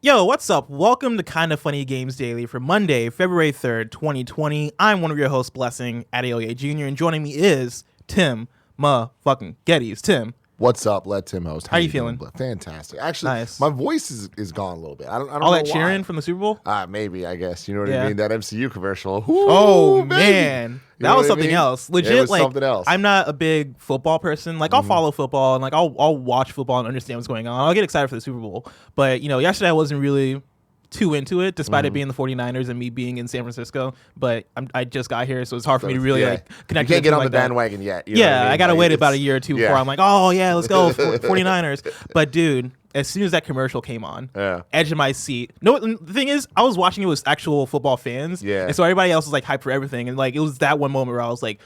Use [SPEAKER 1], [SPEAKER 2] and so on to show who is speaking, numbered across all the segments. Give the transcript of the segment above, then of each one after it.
[SPEAKER 1] Yo, what's up? Welcome to Kinda Funny Games Daily for Monday, February 3rd, 2020. I'm one of your hosts, Blessing Adeoye Jr., and joining me is Tim motherfucking Geddes. Tim.
[SPEAKER 2] What's up? Let Tim host.
[SPEAKER 1] How you feeling?
[SPEAKER 2] Fantastic. Actually,
[SPEAKER 1] Nice.
[SPEAKER 2] my voice is gone a little bit. I don't
[SPEAKER 1] All
[SPEAKER 2] know
[SPEAKER 1] that
[SPEAKER 2] why.
[SPEAKER 1] cheering from the Super Bowl?
[SPEAKER 2] Maybe, I guess. You know what
[SPEAKER 1] Yeah.
[SPEAKER 2] I mean? That MCU commercial.
[SPEAKER 1] Oh,
[SPEAKER 2] Ooh,
[SPEAKER 1] man.
[SPEAKER 2] You
[SPEAKER 1] That
[SPEAKER 2] know
[SPEAKER 1] was
[SPEAKER 2] what I
[SPEAKER 1] something
[SPEAKER 2] mean?
[SPEAKER 1] else.
[SPEAKER 2] It
[SPEAKER 1] Legit,
[SPEAKER 2] was
[SPEAKER 1] like,
[SPEAKER 2] something else.
[SPEAKER 1] I'm not a big football person. Like, I'll follow football, and, like, I'll watch football and understand what's going on. I'll get excited for the Super Bowl. But, you know, yesterday I wasn't really too into it, despite it being the 49ers and me being in San Francisco. But I just got here, so it's hard for me to really like connect.
[SPEAKER 2] You can't get on
[SPEAKER 1] like
[SPEAKER 2] the
[SPEAKER 1] that.
[SPEAKER 2] bandwagon yet. You know what I mean?
[SPEAKER 1] I gotta
[SPEAKER 2] Like,
[SPEAKER 1] wait
[SPEAKER 2] it's-
[SPEAKER 1] about a year or two before I'm like, oh yeah, let's go 49ers. But dude, as soon as that commercial came on, edge of my seat. No, the thing is, I was watching it with actual football fans, and so everybody else was like hyped for everything, and like it was that one moment where I was like,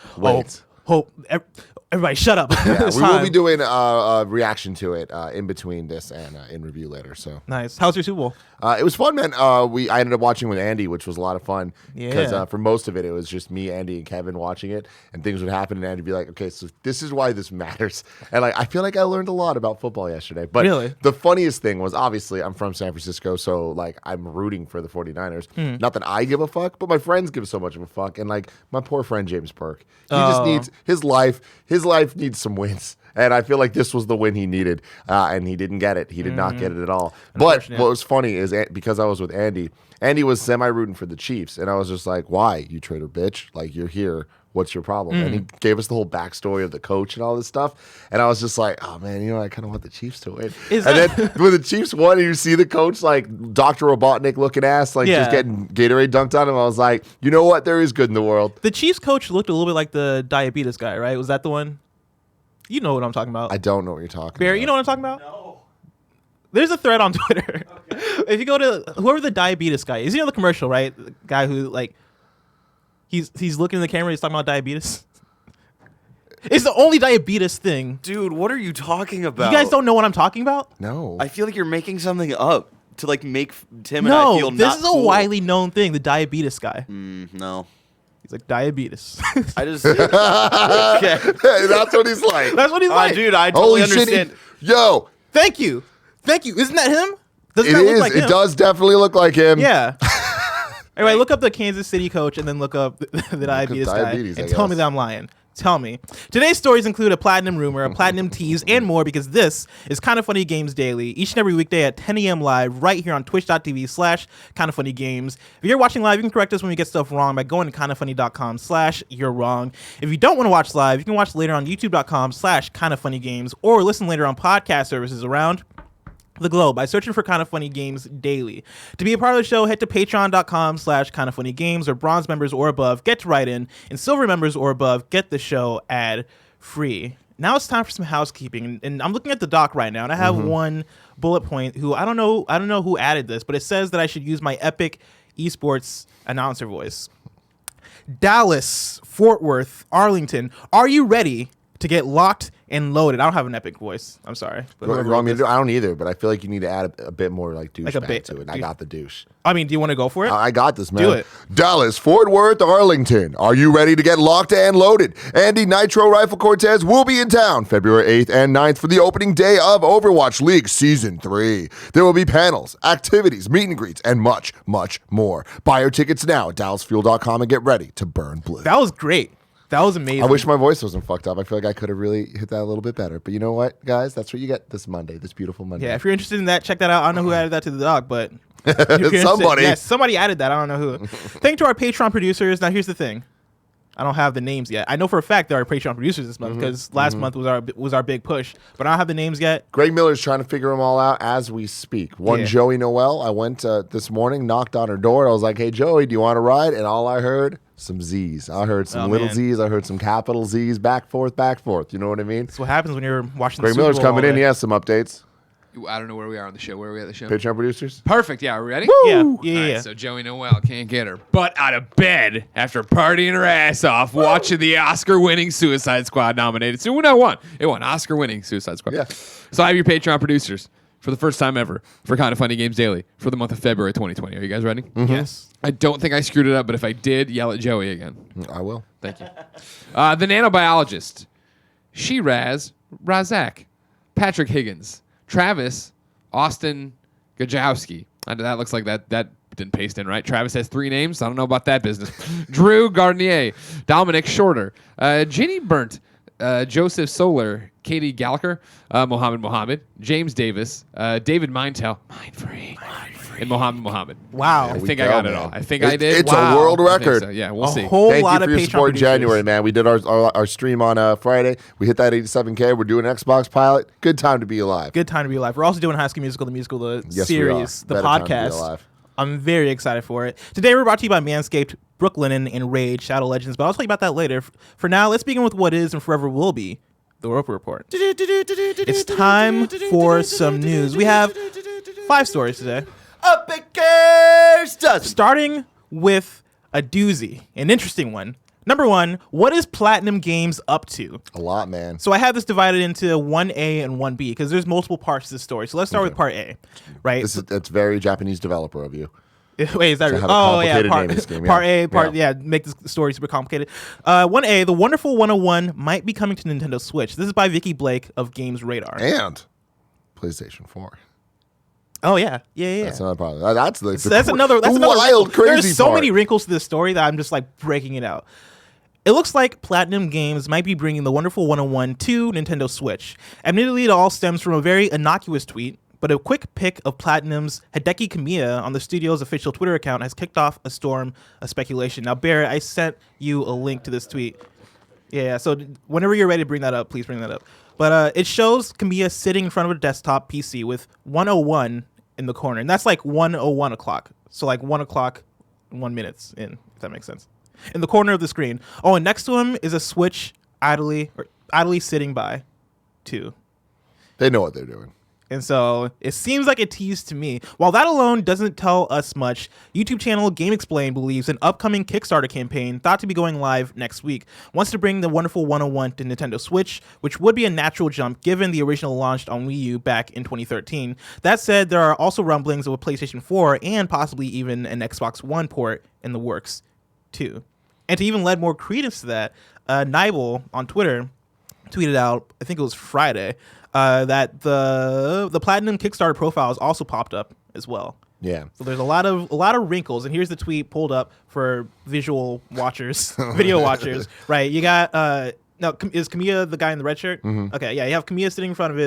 [SPEAKER 1] everybody shut up.
[SPEAKER 2] Yeah, we will be doing a reaction to it in between this and in review later. So
[SPEAKER 1] nice. How's your Super Bowl?
[SPEAKER 2] It was fun, man. I ended up watching with Andy, which was a lot of fun. Because for most of it, it was just me, Andy, and Kevin watching it, and things would happen, and Andy would be like, "Okay, so this is why this matters." And like, I feel like I learned a lot about football yesterday. But
[SPEAKER 1] really,
[SPEAKER 2] the funniest thing was, obviously, I'm from San Francisco, so like, I'm rooting for the 49ers. Not that I give a fuck, but my friends give so much of a fuck, and like, my poor friend James Burke, he just needs his life. His life needs some wins. And I feel like this was the win he needed, and he didn't get it. He did not get it at all. But what was funny is because I was with Andy, Andy was semi-rooting for the Chiefs, and I was just like, why, you traitor bitch? Like, you're here. What's your problem? And he gave us the whole backstory of the coach and all this stuff. And I was just like, oh, man, you know, I kind of want the Chiefs to win. Then when the Chiefs won, and you see the coach, like, Dr. Robotnik looking ass, like, just getting Gatorade dunked on him, I was like, you know what? There is good in the world.
[SPEAKER 1] The Chiefs coach looked a little bit like the diabetes guy, right? Was that the one? You know what I'm talking about.
[SPEAKER 2] I don't know what you're talking
[SPEAKER 1] Barry,
[SPEAKER 2] about.
[SPEAKER 1] you know what I'm talking about?
[SPEAKER 3] No.
[SPEAKER 1] There's a thread on Twitter. Okay. If you go to whoever the diabetes guy is, you know the commercial, right? The guy who like he's looking in the camera, he's talking about diabetes. It's the only diabetes thing.
[SPEAKER 3] Dude, what are you talking about?
[SPEAKER 1] You guys don't know what I'm talking about?
[SPEAKER 2] No.
[SPEAKER 3] I feel like you're making something up to like make Tim and I feel
[SPEAKER 1] No,
[SPEAKER 3] not
[SPEAKER 1] this is a
[SPEAKER 3] cool.
[SPEAKER 1] widely known thing, the diabetes guy.
[SPEAKER 3] No.
[SPEAKER 1] He's like, diabetes.
[SPEAKER 3] I just okay.
[SPEAKER 2] That's what he's like.
[SPEAKER 1] That's what he's like.
[SPEAKER 3] Dude, I totally understand.
[SPEAKER 2] Yo.
[SPEAKER 1] Thank you. Isn't that him? Doesn't
[SPEAKER 2] It
[SPEAKER 1] that look
[SPEAKER 2] is.
[SPEAKER 1] like him?
[SPEAKER 2] It does definitely look like him.
[SPEAKER 1] Yeah. Anyway, look up the Kansas City coach and then look up the diabetes guy and tell me that I'm lying. Tell me. Today's stories include a platinum rumor, a platinum tease, and more because this is Kinda Funny Games Daily, each and every weekday at 10 a.m. live right here on twitch.tv/kindafunnygames. If you're watching live, you can correct us when we get stuff wrong by going to kindafunny.com/you're wrong. If you don't want to watch live, you can watch later on youtube.com/kindafunnygames or listen later on podcast services around the globe by searching for Kinda Funny Games Daily. To be a part of the show, head to patreon.com/kindafunnygames, or bronze members or above get to write in, and silver members or above get the show ad free. Now it's time for some housekeeping, and I'm looking at the doc right now, and I have one bullet point who I don't know who added this, but it says that I should use my epic esports announcer voice. Dallas, Fort Worth, Arlington, are you ready to get locked and loaded? I don't have an epic voice. I'm sorry. But
[SPEAKER 2] I don't either, but I feel like you need to add a bit more like douche to it. And I got the douche.
[SPEAKER 1] I mean, do you want to go for it?
[SPEAKER 2] I got this, man.
[SPEAKER 1] Do it.
[SPEAKER 2] Dallas, Fort Worth, Arlington. Are you ready to get locked and loaded? Andy Nitro Rifle Cortez will be in town February 8th and 9th for the opening day of Overwatch League Season 3. There will be panels, activities, meet and greets, and much, much more. Buy your tickets now at DallasFuel.com and get ready to burn blue.
[SPEAKER 1] That was great. That was amazing.
[SPEAKER 2] I wish my voice wasn't fucked up. I feel like I could have really hit that a little bit better. But you know what, guys? That's what you get this Monday, this beautiful Monday.
[SPEAKER 1] Yeah, if you're interested in that, check that out. I don't know who added that to the doc, but
[SPEAKER 2] somebody.
[SPEAKER 1] Yes, somebody added that. I don't know who. Thank you to our Patreon producers. Now, here's the thing. I don't have the names yet. I know for a fact there are Patreon producers this month because last month was our big push, but I don't have the names yet.
[SPEAKER 2] Greg Miller's trying to figure them all out as we speak. Joey Noel. I went this morning, knocked on her door. I was like, hey, Joey, do you want to ride? And all I heard, some Z's. I heard some little Z's. I heard some capital Z's. Back, forth. You know what I mean?
[SPEAKER 1] That's what happens when you're watching
[SPEAKER 2] Greg
[SPEAKER 1] the Super
[SPEAKER 2] Miller's
[SPEAKER 1] Bowl
[SPEAKER 2] coming
[SPEAKER 1] all
[SPEAKER 2] in.
[SPEAKER 1] day.
[SPEAKER 2] He has some updates.
[SPEAKER 4] I don't know where we are on the show. Where are we at the show?
[SPEAKER 2] Patreon producers?
[SPEAKER 4] Perfect. Yeah, are we ready?
[SPEAKER 1] Yeah.
[SPEAKER 4] All right, so Joey Noel can't get her butt out of bed after partying her ass off watching the Oscar-winning Suicide Squad nominated. So it won. Oscar-winning Suicide Squad.
[SPEAKER 2] Yeah.
[SPEAKER 4] So I have your Patreon producers for the first time ever for Kinda Funny Games Daily for the month of February 2020. Are you guys ready?
[SPEAKER 1] Yes.
[SPEAKER 4] I don't think I screwed it up, but if I did, yell at Joey again.
[SPEAKER 2] I will.
[SPEAKER 4] Thank you. The nanobiologist, Shiraz Razak, Patrick Higgins, Travis Austin Gajowski, That looks like that didn't paste in right. Travis has 3 names. I don't know about that business. Drew Gardnier, Dominic Shorter, Ginny Burnt, Joseph Solar, Katie Gallagher, Mohammed, James Davis, David Mindtell, Mindfree, and Mohammed.
[SPEAKER 1] Wow.
[SPEAKER 4] I think I got it all. I think I did.
[SPEAKER 2] It's a world
[SPEAKER 4] I think
[SPEAKER 2] record.
[SPEAKER 4] so. Yeah, we'll see.
[SPEAKER 1] Whole
[SPEAKER 2] Thank
[SPEAKER 1] lot
[SPEAKER 2] you
[SPEAKER 1] of
[SPEAKER 2] for your
[SPEAKER 1] Patreon
[SPEAKER 2] support in
[SPEAKER 1] producers.
[SPEAKER 2] January, man. We did our stream on Friday. We hit that 87K. We're doing an Xbox pilot. Good time to be alive.
[SPEAKER 1] Good time to be alive. We're also doing High School Musical, the musical, the
[SPEAKER 2] Yes, we
[SPEAKER 1] series,
[SPEAKER 2] are.
[SPEAKER 1] the
[SPEAKER 2] Better time to be
[SPEAKER 1] podcast.
[SPEAKER 2] alive.
[SPEAKER 1] I'm very excited for it. Today we're brought to you by Manscaped, Brooklinen, and Rage, Shadow Legends, but I'll tell you about that later. For now, let's begin with what is and forever will be the Roper Report. It's time for some news. We have 5 stories today.
[SPEAKER 3] Up it goes, does
[SPEAKER 1] Starting with a doozy, an interesting one. Number 1, what is Platinum Games up to?
[SPEAKER 2] A lot, man.
[SPEAKER 1] So I have this divided into 1A and 1B because there's multiple parts to the story. So let's start with part A, right?
[SPEAKER 2] That's very Japanese developer of you.
[SPEAKER 1] Wait, is that
[SPEAKER 2] To
[SPEAKER 1] right?
[SPEAKER 2] have a
[SPEAKER 1] Oh, yeah.
[SPEAKER 2] complicated name in this game, yeah.
[SPEAKER 1] Part A,
[SPEAKER 2] Yeah.
[SPEAKER 1] make this story super complicated. 1A, The Wonderful 101 might be coming to Nintendo Switch. This is by Vicky Blake of Games Radar.
[SPEAKER 2] And PlayStation 4.
[SPEAKER 1] Oh, yeah. Yeah.
[SPEAKER 2] That's another problem. That's
[SPEAKER 1] Another
[SPEAKER 2] wild,
[SPEAKER 1] wrinkle.
[SPEAKER 2] crazy
[SPEAKER 1] There's so
[SPEAKER 2] part.
[SPEAKER 1] many wrinkles to this story that I'm just like breaking it out. It looks like Platinum Games might be bringing The Wonderful 101 to Nintendo Switch. Admittedly, it all stems from a very innocuous tweet, but a quick pic of Platinum's Hideki Kamiya on the studio's official Twitter account has kicked off a storm of speculation. Now, Barrett, I sent you a link to this tweet. Yeah, so whenever you're ready to bring that up, please bring that up. But it shows Kamiya sitting in front of a desktop PC with 101 in the corner, and that's like 1:01 o'clock. So like 1 o'clock, 1 minute in, if that makes sense. In the corner of the screen. Oh, and next to him is a Switch idly sitting by, too.
[SPEAKER 2] They know what they're doing.
[SPEAKER 1] And so it seems like a tease to me. While that alone doesn't tell us much, YouTube channel Game Explain believes an upcoming Kickstarter campaign, thought to be going live next week, wants to bring the Wonderful 101 to Nintendo Switch, which would be a natural jump given the original launched on Wii U back in 2013. That said, there are also rumblings of a PlayStation 4 and possibly even an Xbox One port in the works, too. And to even lend more credence to that, Nibel on Twitter tweeted out, I think it was Friday, that the Platinum Kickstarter profile has also popped up as well.
[SPEAKER 2] Yeah.
[SPEAKER 1] So there's a lot of wrinkles, and here's the tweet pulled up for visual watchers, video watchers. Right? You got now is Kamiya the guy in the red shirt?
[SPEAKER 2] Mm-hmm.
[SPEAKER 1] Okay, yeah. You have Kamiya sitting in front of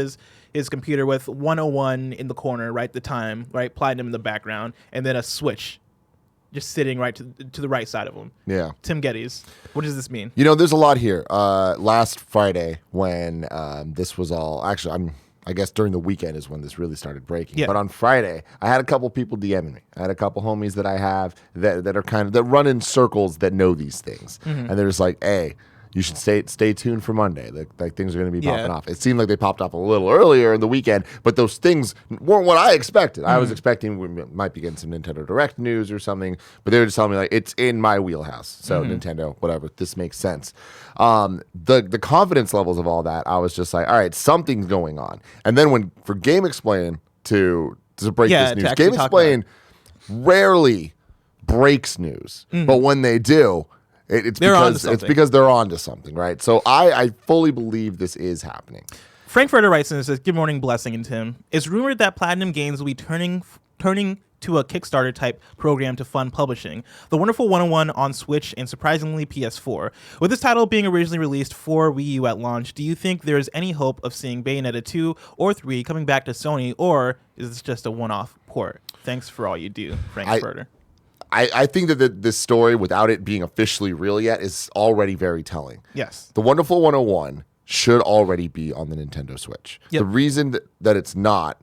[SPEAKER 1] his computer with 101 in the corner, right? The time, right? Platinum in the background, and then a Switch just sitting right to the right side of him.
[SPEAKER 2] Yeah.
[SPEAKER 1] Tim Geddes. What does this mean?
[SPEAKER 2] You know, there's a lot here. Last Friday when this was all actually, I guess during the weekend is when this really started breaking.
[SPEAKER 1] Yeah.
[SPEAKER 2] But on Friday, I had a couple people DMing me. I had a couple homies that I have that are that run in circles that know these things, and they're just like, "Hey, you should stay tuned for Monday. Like things are going to be popping off." It seemed like they popped up a little earlier in the weekend, but those things weren't what I expected. I was expecting we might be getting some Nintendo Direct news or something, but they were just telling me like it's in my wheelhouse. So Nintendo, whatever, this makes sense. The confidence levels of all that, I was just like, all right, something's going on. And then for Game Explain to break this news, Game Explain rarely breaks news, but when they do. It's because they're onto something, right? So I fully believe this is happening.
[SPEAKER 1] Frank Furtter writes and says, "Good morning, Blessing and Tim. It's rumored that Platinum Games will be turning to a Kickstarter type program to fund publishing The Wonderful 101 on Switch and surprisingly PS4. With this title being originally released for Wii U at launch, do you think there is any hope of seeing Bayonetta 2 or 3 coming back to Sony, or is this just a one-off port? Thanks for all you do, Frank Furtter."
[SPEAKER 2] I think that this story, without it being officially real yet, is already very telling.
[SPEAKER 1] Yes.
[SPEAKER 2] The Wonderful 101 should already be on the Nintendo Switch.
[SPEAKER 1] Yep.
[SPEAKER 2] The reason that it's not,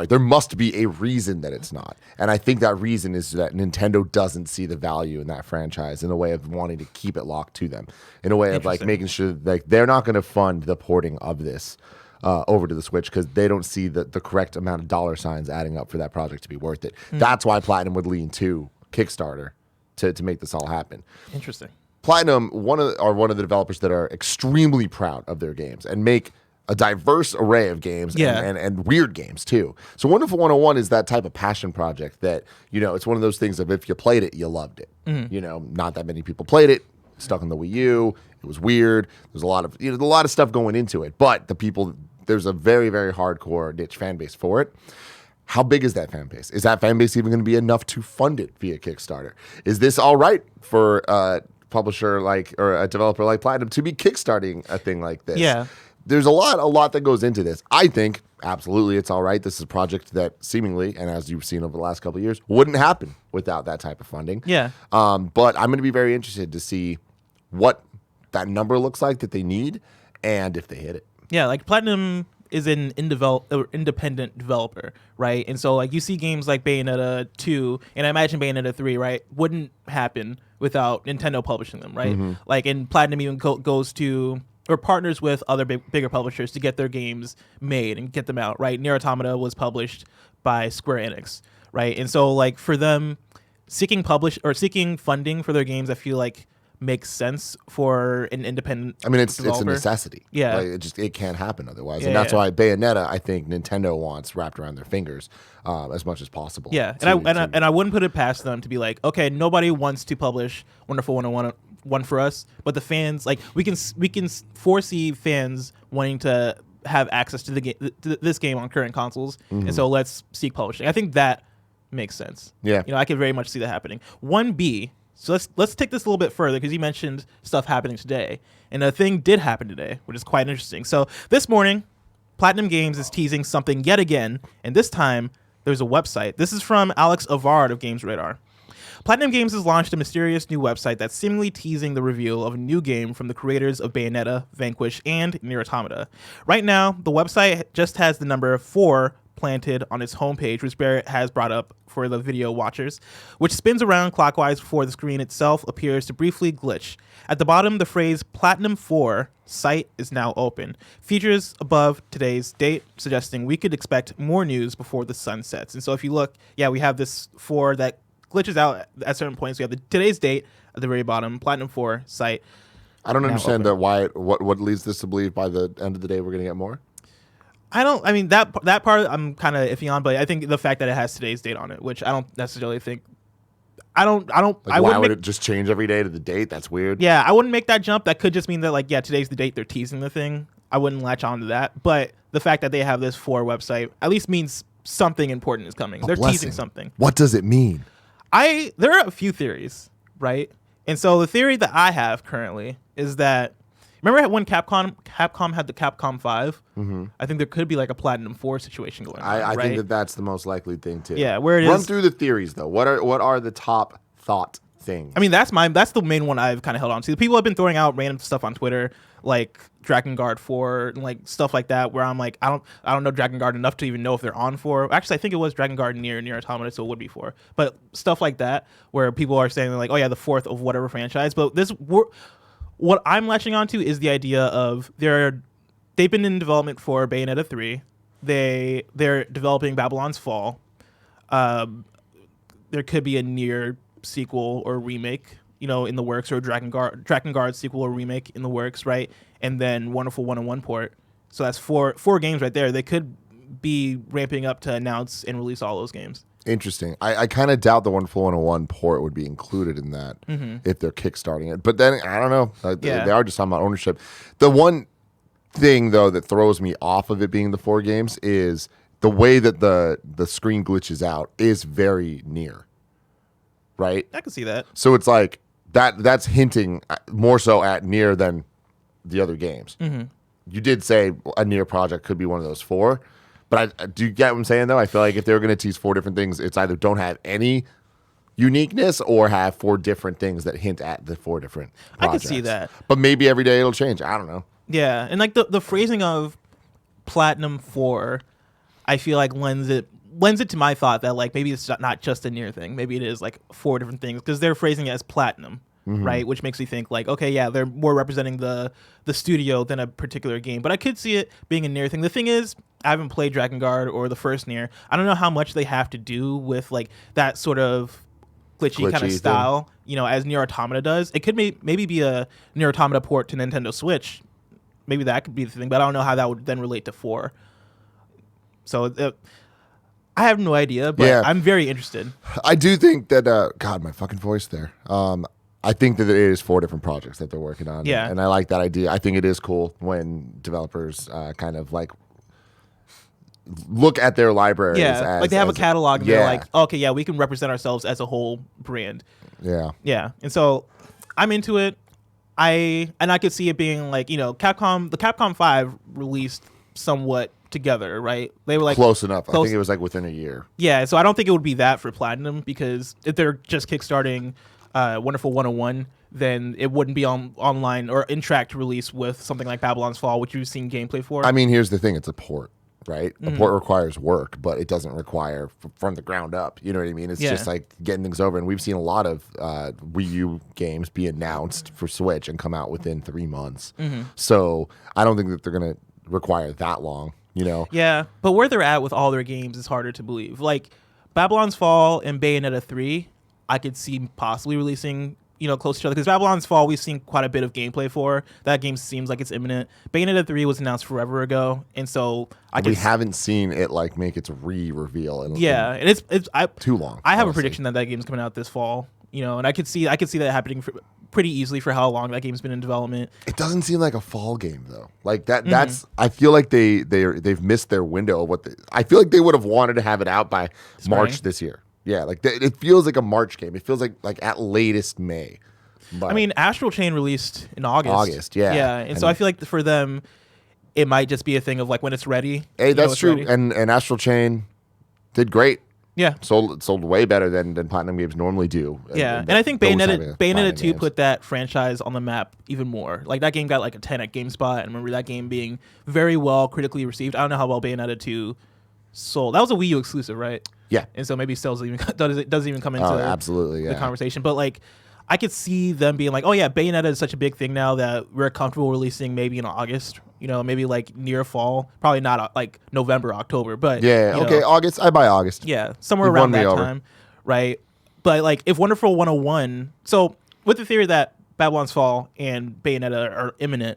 [SPEAKER 2] there must be a reason that it's not. And I think that reason is that Nintendo doesn't see the value in that franchise in a way of wanting to keep it locked to them, in a way of like making sure that they're not going to fund the porting of this over to the Switch because they don't see the correct amount of dollar signs adding up for that project to be worth it. That's why Platinum would lean to Kickstarter to make this all happen.
[SPEAKER 1] Interesting.
[SPEAKER 2] Platinum one of the developers that are extremely proud of their games and make a diverse array of games and weird games too. So Wonderful 101 is that type of passion project that, you know, it's one of those things of if you played it, you loved it. You know, not that many people played it. Stuck on the Wii U. It was weird. There's a lot of stuff going into it, but there's a very, very hardcore niche fan base for it. how big is that fan base? Is that fan base even going to be enough to fund it via Kickstarter? Is this all right for a publisher or a developer like Platinum to be kickstarting a thing like this?
[SPEAKER 1] Yeah.
[SPEAKER 2] There's a lot that goes into this. I think absolutely it's all right. This is a project that seemingly, and as you've seen over the last couple of years, wouldn't happen without that type of funding.
[SPEAKER 1] Yeah.
[SPEAKER 2] But I'm going to be very interested to see what that number looks like that they need and if they hit it.
[SPEAKER 1] Yeah, like Platinum is an independent developer, right? And so like you see games like Bayonetta 2, and I imagine Bayonetta 3, right, wouldn't happen without Nintendo publishing them, right? Like, and Platinum even goes to or partners with other bigger publishers to get their games made and get them out, right? Nier Automata was published by Square Enix, right? And so like for them seeking funding for their games, I feel like makes sense for an independent
[SPEAKER 2] it's
[SPEAKER 1] developer.
[SPEAKER 2] a necessity.
[SPEAKER 1] Yeah.
[SPEAKER 2] Like, it can't happen otherwise.
[SPEAKER 1] Yeah,
[SPEAKER 2] and that's
[SPEAKER 1] yeah.
[SPEAKER 2] why Bayonetta, I think Nintendo wants wrapped around their fingers as much as possible.
[SPEAKER 1] Yeah, and I wouldn't put it past them to be like, okay, nobody wants to publish Wonderful 101 for us, but the fans, like, we can foresee fans wanting to have access to this game on current consoles, and so let's seek publishing. I think that makes sense.
[SPEAKER 2] Yeah,
[SPEAKER 1] I could very much see that happening. 1B. So let's take this a little bit further because you mentioned stuff happening today, and a thing did happen today, which is quite interesting. So this morning, Platinum Games is teasing something yet again, and this time there's a website. This is from Alex Avard of Games Radar. Platinum Games has launched a mysterious new website that's seemingly teasing the reveal of a new game from the creators of Bayonetta, Vanquish, and Nier Automata. Right now, the website just has the number 4 planted on its homepage, which Barrett has brought up for the video watchers, which spins around clockwise before the screen itself appears to briefly glitch. At the bottom, the phrase Platinum 4 site is now open. Features above today's date, suggesting we could expect more news before the sun sets. And so if you look, we have this 4 that glitches out at certain points. We have today's date at the very bottom, Platinum 4 site.
[SPEAKER 2] I don't understand what leads this to believe by the end of the day we're going to get more.
[SPEAKER 1] That part I'm kind of iffy on, but I think the fact that it has today's date on it, which I don't necessarily think.
[SPEAKER 2] Why would it just change every day to the date? That's weird.
[SPEAKER 1] Yeah, I wouldn't make that jump. That could just mean that today's the date they're teasing the thing. I wouldn't latch on to that. But the fact that they have this 4 website at least means something important is coming. They're teasing something.
[SPEAKER 2] What does it mean?
[SPEAKER 1] There are a few theories, right? And so the theory that I have currently is that, remember when Capcom had the Capcom 5? Mm-hmm. I think there could be like a Platinum 4 situation going on.
[SPEAKER 2] I
[SPEAKER 1] right?
[SPEAKER 2] think that's the most likely thing too.
[SPEAKER 1] Yeah, where it
[SPEAKER 2] Run
[SPEAKER 1] is.
[SPEAKER 2] through the theories though. What are the top thought things?
[SPEAKER 1] That's the main one I've kind of held on to. People have been throwing out random stuff on Twitter, like Drakengard 4 and like stuff like that, where I'm like, I don't know Drakengard enough to even know if they're on 4. Actually, I think it was Drakengard Nier Automata, so it would be 4. But stuff like that, where people are saying like, oh yeah, the 4th of whatever franchise. But what I'm latching onto is the idea of they've been in development for Bayonetta 3. They're developing Babylon's Fall. There could be a Nier sequel or remake, in the works, or Drakengard sequel or remake in the works, right? And then Wonderful 101 port. So that's four games right there. They could be ramping up to announce and release all those games.
[SPEAKER 2] Interesting. I kind of doubt the Wonderful 101 port would be included in that if they're kickstarting it. But then, I don't know. They are just talking about ownership. The one thing, though, that throws me off of it being the 4 games is the way that the screen glitches out is very near. Right?
[SPEAKER 1] I can see that.
[SPEAKER 2] So it's like that's hinting more so at Nier than the other games. Mm-hmm. You did say a Nier project could be one of those 4. But do you get what I'm saying, though? I feel like if they were going to tease 4 different things, it's either don't have any uniqueness or have 4 different things that hint at the 4 different projects.
[SPEAKER 1] I can see that.
[SPEAKER 2] But maybe every day it'll change. I don't know.
[SPEAKER 1] Yeah, and like the phrasing of Platinum 4, I feel like lends it to my thought that like maybe it's not just a Nier thing. Maybe it is like 4 different things because they're phrasing it as Platinum. Right, which makes me think like, okay, yeah, they're more representing the studio than a particular game. But I could see it being a Nier thing. The thing is, I haven't played Drakengard or the first Nier. I don't know how much they have to do with like that sort of glitchy kind of style, as Nier Automata does. It could maybe be a Nier Automata port to Nintendo Switch. Maybe that could be the thing, but I don't know how that would then relate to 4. So I have no idea, but I'm very interested.
[SPEAKER 2] I do think that, God, my fucking voice there. I think that it is 4 different projects that they're working on.
[SPEAKER 1] Yeah.
[SPEAKER 2] And I like that idea. I think it is cool when developers kind of like look at their libraries.
[SPEAKER 1] Yeah,
[SPEAKER 2] as,
[SPEAKER 1] like they have a
[SPEAKER 2] as-
[SPEAKER 1] catalog and
[SPEAKER 2] yeah,
[SPEAKER 1] they're like, okay, yeah, we can represent ourselves as a whole brand.
[SPEAKER 2] yeah.
[SPEAKER 1] Yeah, and so I'm into it. I could see it being like, you know, the Capcom 5 released somewhat together, right? They were like
[SPEAKER 2] Close enough. I
[SPEAKER 1] close-
[SPEAKER 2] think it was like within a year.
[SPEAKER 1] Yeah, so I don't think it would be that for Platinum, because if they're just kickstarting Wonderful 101, then it wouldn't be online or in track to release with something like Babylon's Fall, which you've seen gameplay for.
[SPEAKER 2] I mean, here's the thing: it's a port, right?
[SPEAKER 1] Mm-hmm.
[SPEAKER 2] A port requires work, but it doesn't require from the ground up. You know what I mean? It's
[SPEAKER 1] Yeah.
[SPEAKER 2] just like getting things over. And we've seen a lot of Wii U games be announced for Switch and come out within 3 months.
[SPEAKER 1] Mm-hmm.
[SPEAKER 2] So I don't think that they're gonna require that long. You know?
[SPEAKER 1] Yeah, but where they're at with all their games is harder to believe. Like Babylon's Fall and Bayonetta 3, I could see possibly releasing, you know, close to each other. Because Babylon's Fall, we've seen quite a bit of gameplay for. That game seems like it's imminent. Bayonetta 3 was announced forever ago, and so
[SPEAKER 2] We haven't seen it like make its reveal. In
[SPEAKER 1] and it's
[SPEAKER 2] too long.
[SPEAKER 1] I have a
[SPEAKER 2] honestly.
[SPEAKER 1] prediction that game's coming out this fall. You know, and I could see that happening pretty easily for how long that game's been in development.
[SPEAKER 2] It doesn't seem like a fall game though. Like
[SPEAKER 1] Mm-hmm.
[SPEAKER 2] that's I feel like they've missed their window of I feel like they would have wanted to have it out by March this year. Yeah, like it feels like a March game. It feels like at latest May. But
[SPEAKER 1] I mean, Astral Chain released in August.
[SPEAKER 2] August, yeah.
[SPEAKER 1] Yeah, and so I feel like for them, it might just be a thing of like when it's ready.
[SPEAKER 2] hey,
[SPEAKER 1] you know
[SPEAKER 2] that's
[SPEAKER 1] it's
[SPEAKER 2] true.
[SPEAKER 1] ready.
[SPEAKER 2] And Astral Chain did great.
[SPEAKER 1] Yeah.
[SPEAKER 2] Sold way better than Platinum games normally do.
[SPEAKER 1] Yeah, and I think
[SPEAKER 2] those having
[SPEAKER 1] Bayonetta
[SPEAKER 2] Platinum
[SPEAKER 1] 2
[SPEAKER 2] games.
[SPEAKER 1] put that franchise on the map even more. Like that game got like a 10 at GameSpot. I remember that game being very well critically received. I don't know how well Bayonetta 2 sold. That was a Wii U exclusive, right?
[SPEAKER 2] Yeah.
[SPEAKER 1] And so maybe sales even doesn't even come into
[SPEAKER 2] absolutely,
[SPEAKER 1] the
[SPEAKER 2] yeah.
[SPEAKER 1] conversation. But like, I could see them being like, oh yeah, Bayonetta is such a big thing now that we're comfortable releasing maybe in August. You know, maybe like near fall. Probably not like November, October, but
[SPEAKER 2] Yeah,
[SPEAKER 1] you
[SPEAKER 2] okay,
[SPEAKER 1] know,
[SPEAKER 2] August. I buy August.
[SPEAKER 1] yeah, somewhere
[SPEAKER 2] You've
[SPEAKER 1] around
[SPEAKER 2] won me
[SPEAKER 1] that
[SPEAKER 2] over.
[SPEAKER 1] time, right? But like, if Wonderful 101, so with the theory that Babylon's Fall and Bayonetta are imminent,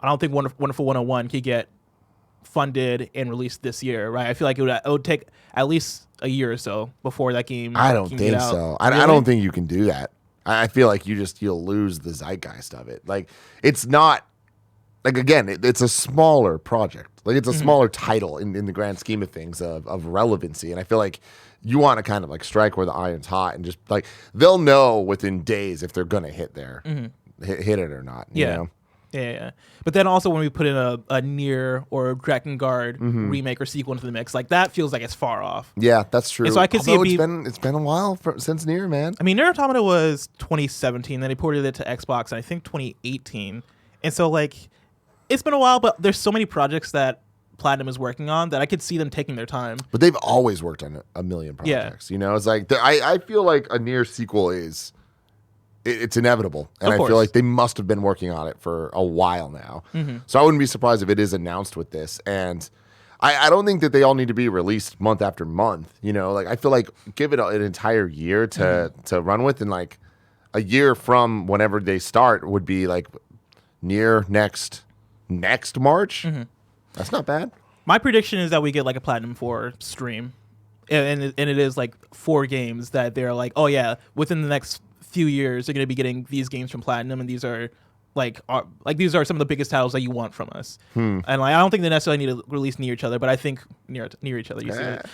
[SPEAKER 1] I don't think Wonderful 101 could get funded and released this year, right? I feel like it would take at least a year or so before that game.
[SPEAKER 2] I don't
[SPEAKER 1] can
[SPEAKER 2] think
[SPEAKER 1] get out.
[SPEAKER 2] so. I
[SPEAKER 1] Really?
[SPEAKER 2] don't think you can do that. I feel like you'll lose the zeitgeist of it. Like it's not like again, it's a smaller project. Like it's a smaller title in the grand scheme of things of relevancy. And I feel like you want to kind of like strike where the iron's hot and just like they'll know within days if they're gonna hit hit it or not. You
[SPEAKER 1] Yeah.
[SPEAKER 2] know?
[SPEAKER 1] Yeah. But then also when we put in a Nier or Drakengard remake or sequel into the mix, like that feels like it's far off.
[SPEAKER 2] Yeah, that's true.
[SPEAKER 1] And so I could see it
[SPEAKER 2] Although it's been a while since Nier, man.
[SPEAKER 1] I mean, Nier Automata was 2017, then they ported it to Xbox, and I think 2018. And so, like, it's been a while, but there's so many projects that Platinum is working on that I could see them taking their time.
[SPEAKER 2] But they've always worked on a million projects. You know, it's like I feel like a Nier sequel it's inevitable, and
[SPEAKER 1] Of
[SPEAKER 2] I
[SPEAKER 1] course.
[SPEAKER 2] feel like they must have been working on it for a while now. So I wouldn't be surprised if it is announced with this. And I don't think that they all need to be released month after month. You know, like I feel like give it an entire year to run with, and like a year from whenever they start would be like near next March. That's not bad.
[SPEAKER 1] My prediction is that we get, like, a Platinum 4 stream. And it is, like, 4 games that they're like, oh, yeah, within the next few years, they're going to be getting these games from Platinum, and these are... these are some of the biggest titles that you want from us, and like I don't think they necessarily need to release near each other, but I think near each other. You see it,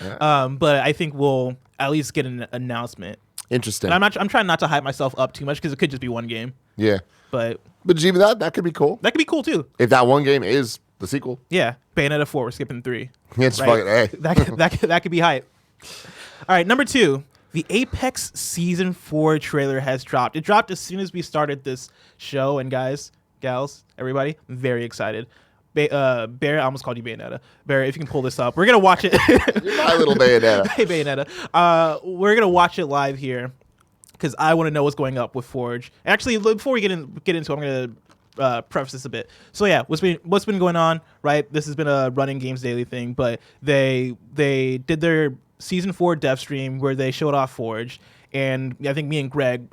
[SPEAKER 1] but I think we'll at least get an announcement.
[SPEAKER 2] Interesting.
[SPEAKER 1] And I'm trying not to hype myself up too much because it could just be one game,
[SPEAKER 2] Yeah,
[SPEAKER 1] but
[SPEAKER 2] but even that could be cool
[SPEAKER 1] that could be cool too.
[SPEAKER 2] if that one game is the sequel.
[SPEAKER 1] Yeah, Bayonetta 4, we're skipping 3.
[SPEAKER 2] It's
[SPEAKER 1] Right?
[SPEAKER 2] fucking
[SPEAKER 1] That could be hype. All right, number 2. The Apex Season 4 trailer has dropped. It dropped as soon as we started this show, and guys, gals, everybody, I'm very excited. Bear, I almost called you Bayonetta. Bear, if you can pull this up, we're gonna watch it.
[SPEAKER 2] my little Bayonetta.
[SPEAKER 1] Hey, Bayonetta. We're gonna watch it live here because I want to know what's going up with Forge. Actually, before we get into it, I'm gonna preface this a bit. So yeah, what's been going on? Right, this has been a running Games Daily thing, but they did their Season 4 dev stream where they showed off Forge, and I think me and Greg,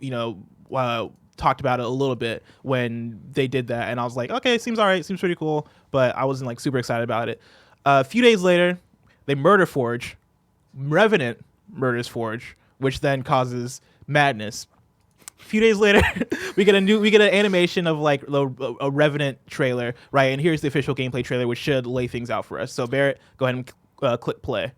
[SPEAKER 1] talked about it a little bit when they did that, and I was like, okay, seems all right, seems pretty cool, but I wasn't like super excited about it. A few days later, they murder Forge. Revenant murders Forge, which then causes madness. A few days later, we get an animation of like a Revenant trailer, right? And here's the official gameplay trailer, which should lay things out for us. So Barrett, go ahead and click play.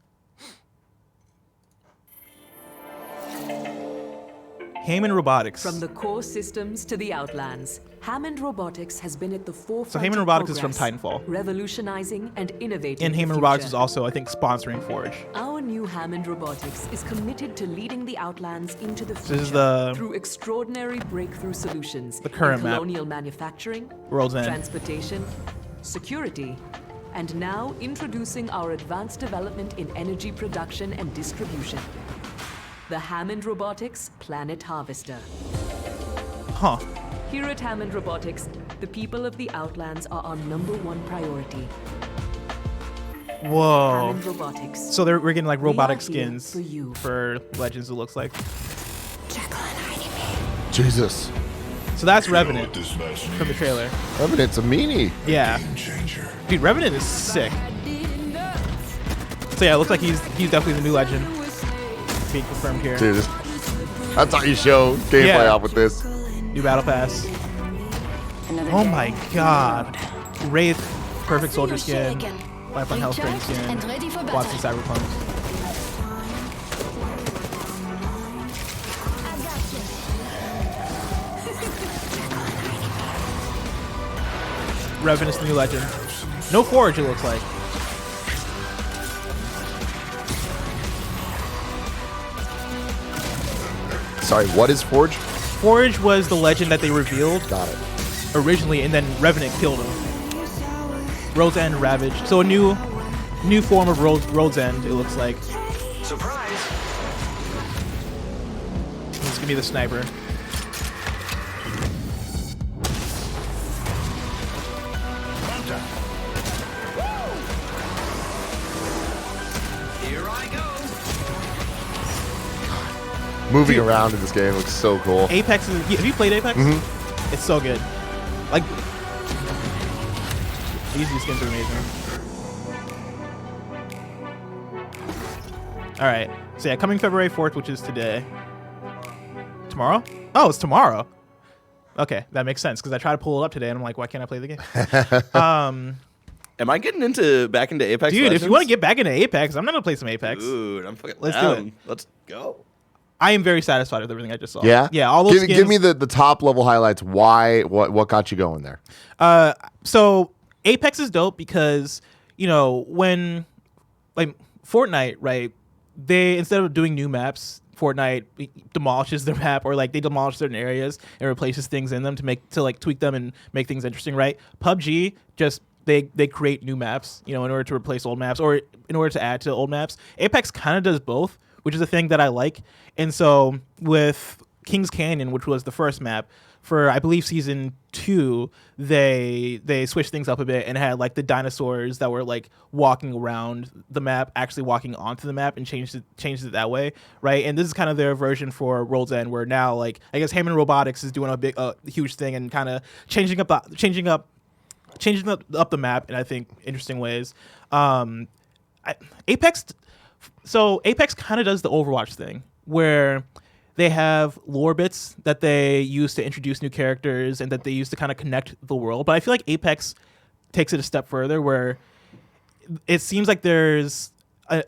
[SPEAKER 1] Hammond Robotics.
[SPEAKER 5] From the core systems to the Outlands, Hammond Robotics has been at the forefront.
[SPEAKER 1] So Hammond
[SPEAKER 5] of
[SPEAKER 1] Robotics is from
[SPEAKER 5] progress,
[SPEAKER 1] Titanfall.
[SPEAKER 5] revolutionizing and innovating.
[SPEAKER 1] And
[SPEAKER 5] the
[SPEAKER 1] Hammond Robotics is
[SPEAKER 5] future.
[SPEAKER 1] also, I think, sponsoring Forge.
[SPEAKER 5] Our new Hammond Robotics is committed to leading the Outlands into the future
[SPEAKER 1] This is the
[SPEAKER 5] through extraordinary breakthrough solutions
[SPEAKER 1] current
[SPEAKER 5] in
[SPEAKER 1] map.
[SPEAKER 5] colonial manufacturing,
[SPEAKER 1] World's End.
[SPEAKER 5] transportation, security, and now introducing our advanced development in energy production and distribution. The Hammond Robotics Planet Harvester.
[SPEAKER 1] Huh.
[SPEAKER 5] Here at Hammond Robotics, the people of the Outlands are our #1 priority.
[SPEAKER 1] Whoa.
[SPEAKER 5] Hammond Robotics.
[SPEAKER 1] So we're getting like robotic
[SPEAKER 5] We are here
[SPEAKER 1] skins
[SPEAKER 5] for you.
[SPEAKER 1] for Legends, it looks like.
[SPEAKER 2] Jesus.
[SPEAKER 1] So that's Revenant from the trailer.
[SPEAKER 2] Revenant's a meanie.
[SPEAKER 1] Yeah. Dude, Revenant is sick. So yeah, it looks like he's definitely the new Legend. Being confirmed here.
[SPEAKER 2] Dude, that's how you show gameplay
[SPEAKER 1] Yeah.
[SPEAKER 2] off with this.
[SPEAKER 1] New Battle Pass. Oh my god. Wraith, Perfect Soldier skin. Lifeline Hellspring skin. Watson Cyberpunk. Revenant's the new Legend. No Forge, it looks like.
[SPEAKER 2] Sorry, what is Forge?
[SPEAKER 1] Forge was the Legend that they revealed
[SPEAKER 2] Got it.
[SPEAKER 1] originally, and then Revenant killed him. Road's End Ravage. So a new form of Road's End, it looks like.
[SPEAKER 6] Surprise!
[SPEAKER 1] He's gonna be the sniper.
[SPEAKER 6] Here I go.
[SPEAKER 2] Moving around in this game looks so cool.
[SPEAKER 1] Apex is. Have you played Apex?
[SPEAKER 2] Mm-hmm.
[SPEAKER 1] It's so good. Like, these new skins are amazing. All right. So yeah, coming February 4th, which is today. Tomorrow? Oh, it's tomorrow. Okay, that makes sense because I tried to pull it up today and I'm like, why can't I play the game?
[SPEAKER 3] Am I getting back into Apex?
[SPEAKER 1] Dude,
[SPEAKER 3] Legends?
[SPEAKER 1] if you want to get back into Apex, I'm gonna play some Apex.
[SPEAKER 3] Dude, I'm fucking
[SPEAKER 1] Let's do
[SPEAKER 3] down.
[SPEAKER 1] it.
[SPEAKER 3] Let's go.
[SPEAKER 1] I am very satisfied with everything I just saw.
[SPEAKER 2] Yeah?
[SPEAKER 1] Yeah, all those skins.
[SPEAKER 2] Give me the top level highlights. Why? What got you going there?
[SPEAKER 1] So Apex is dope because, you know, when like Fortnite, right? They, instead of doing new maps, Fortnite demolishes their map, or like they demolish certain areas and replaces things in them to like tweak them and make things interesting, right? PUBG just they create new maps, you know, in order to replace old maps or in order to add to old maps. Apex kind of does both, which is a thing that I like. And so with Kings Canyon, which was the first map, for I believe season 2, they switched things up a bit and had like the dinosaurs that were like walking around the map actually walking onto the map and changed it that way, right? And this is kind of their version for World's End, where now like I guess Hammond Robotics is doing a huge thing and kind of changing up the map in I think interesting ways. Apex kind of does the Overwatch thing where they have lore bits that they use to introduce new characters and that they use to kind of connect the world. But I feel like Apex takes it a step further where it seems like there's a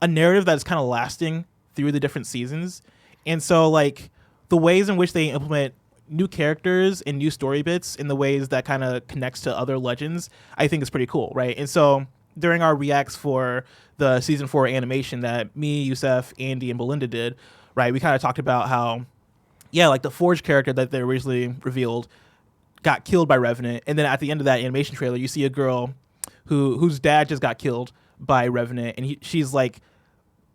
[SPEAKER 1] narrative that's kind of lasting through the different seasons. And so like the ways in which they implement new characters and new story bits in the ways that kind of connects to other legends, I think is pretty cool, right? And so during our reacts for the season 4 animation that me, Youssef, Andy, and Belinda did, right, we kind of talked about how, yeah, like the Forge character that they originally revealed got killed by Revenant, and then at the end of that animation trailer, you see a girl whose dad just got killed by Revenant, and she's like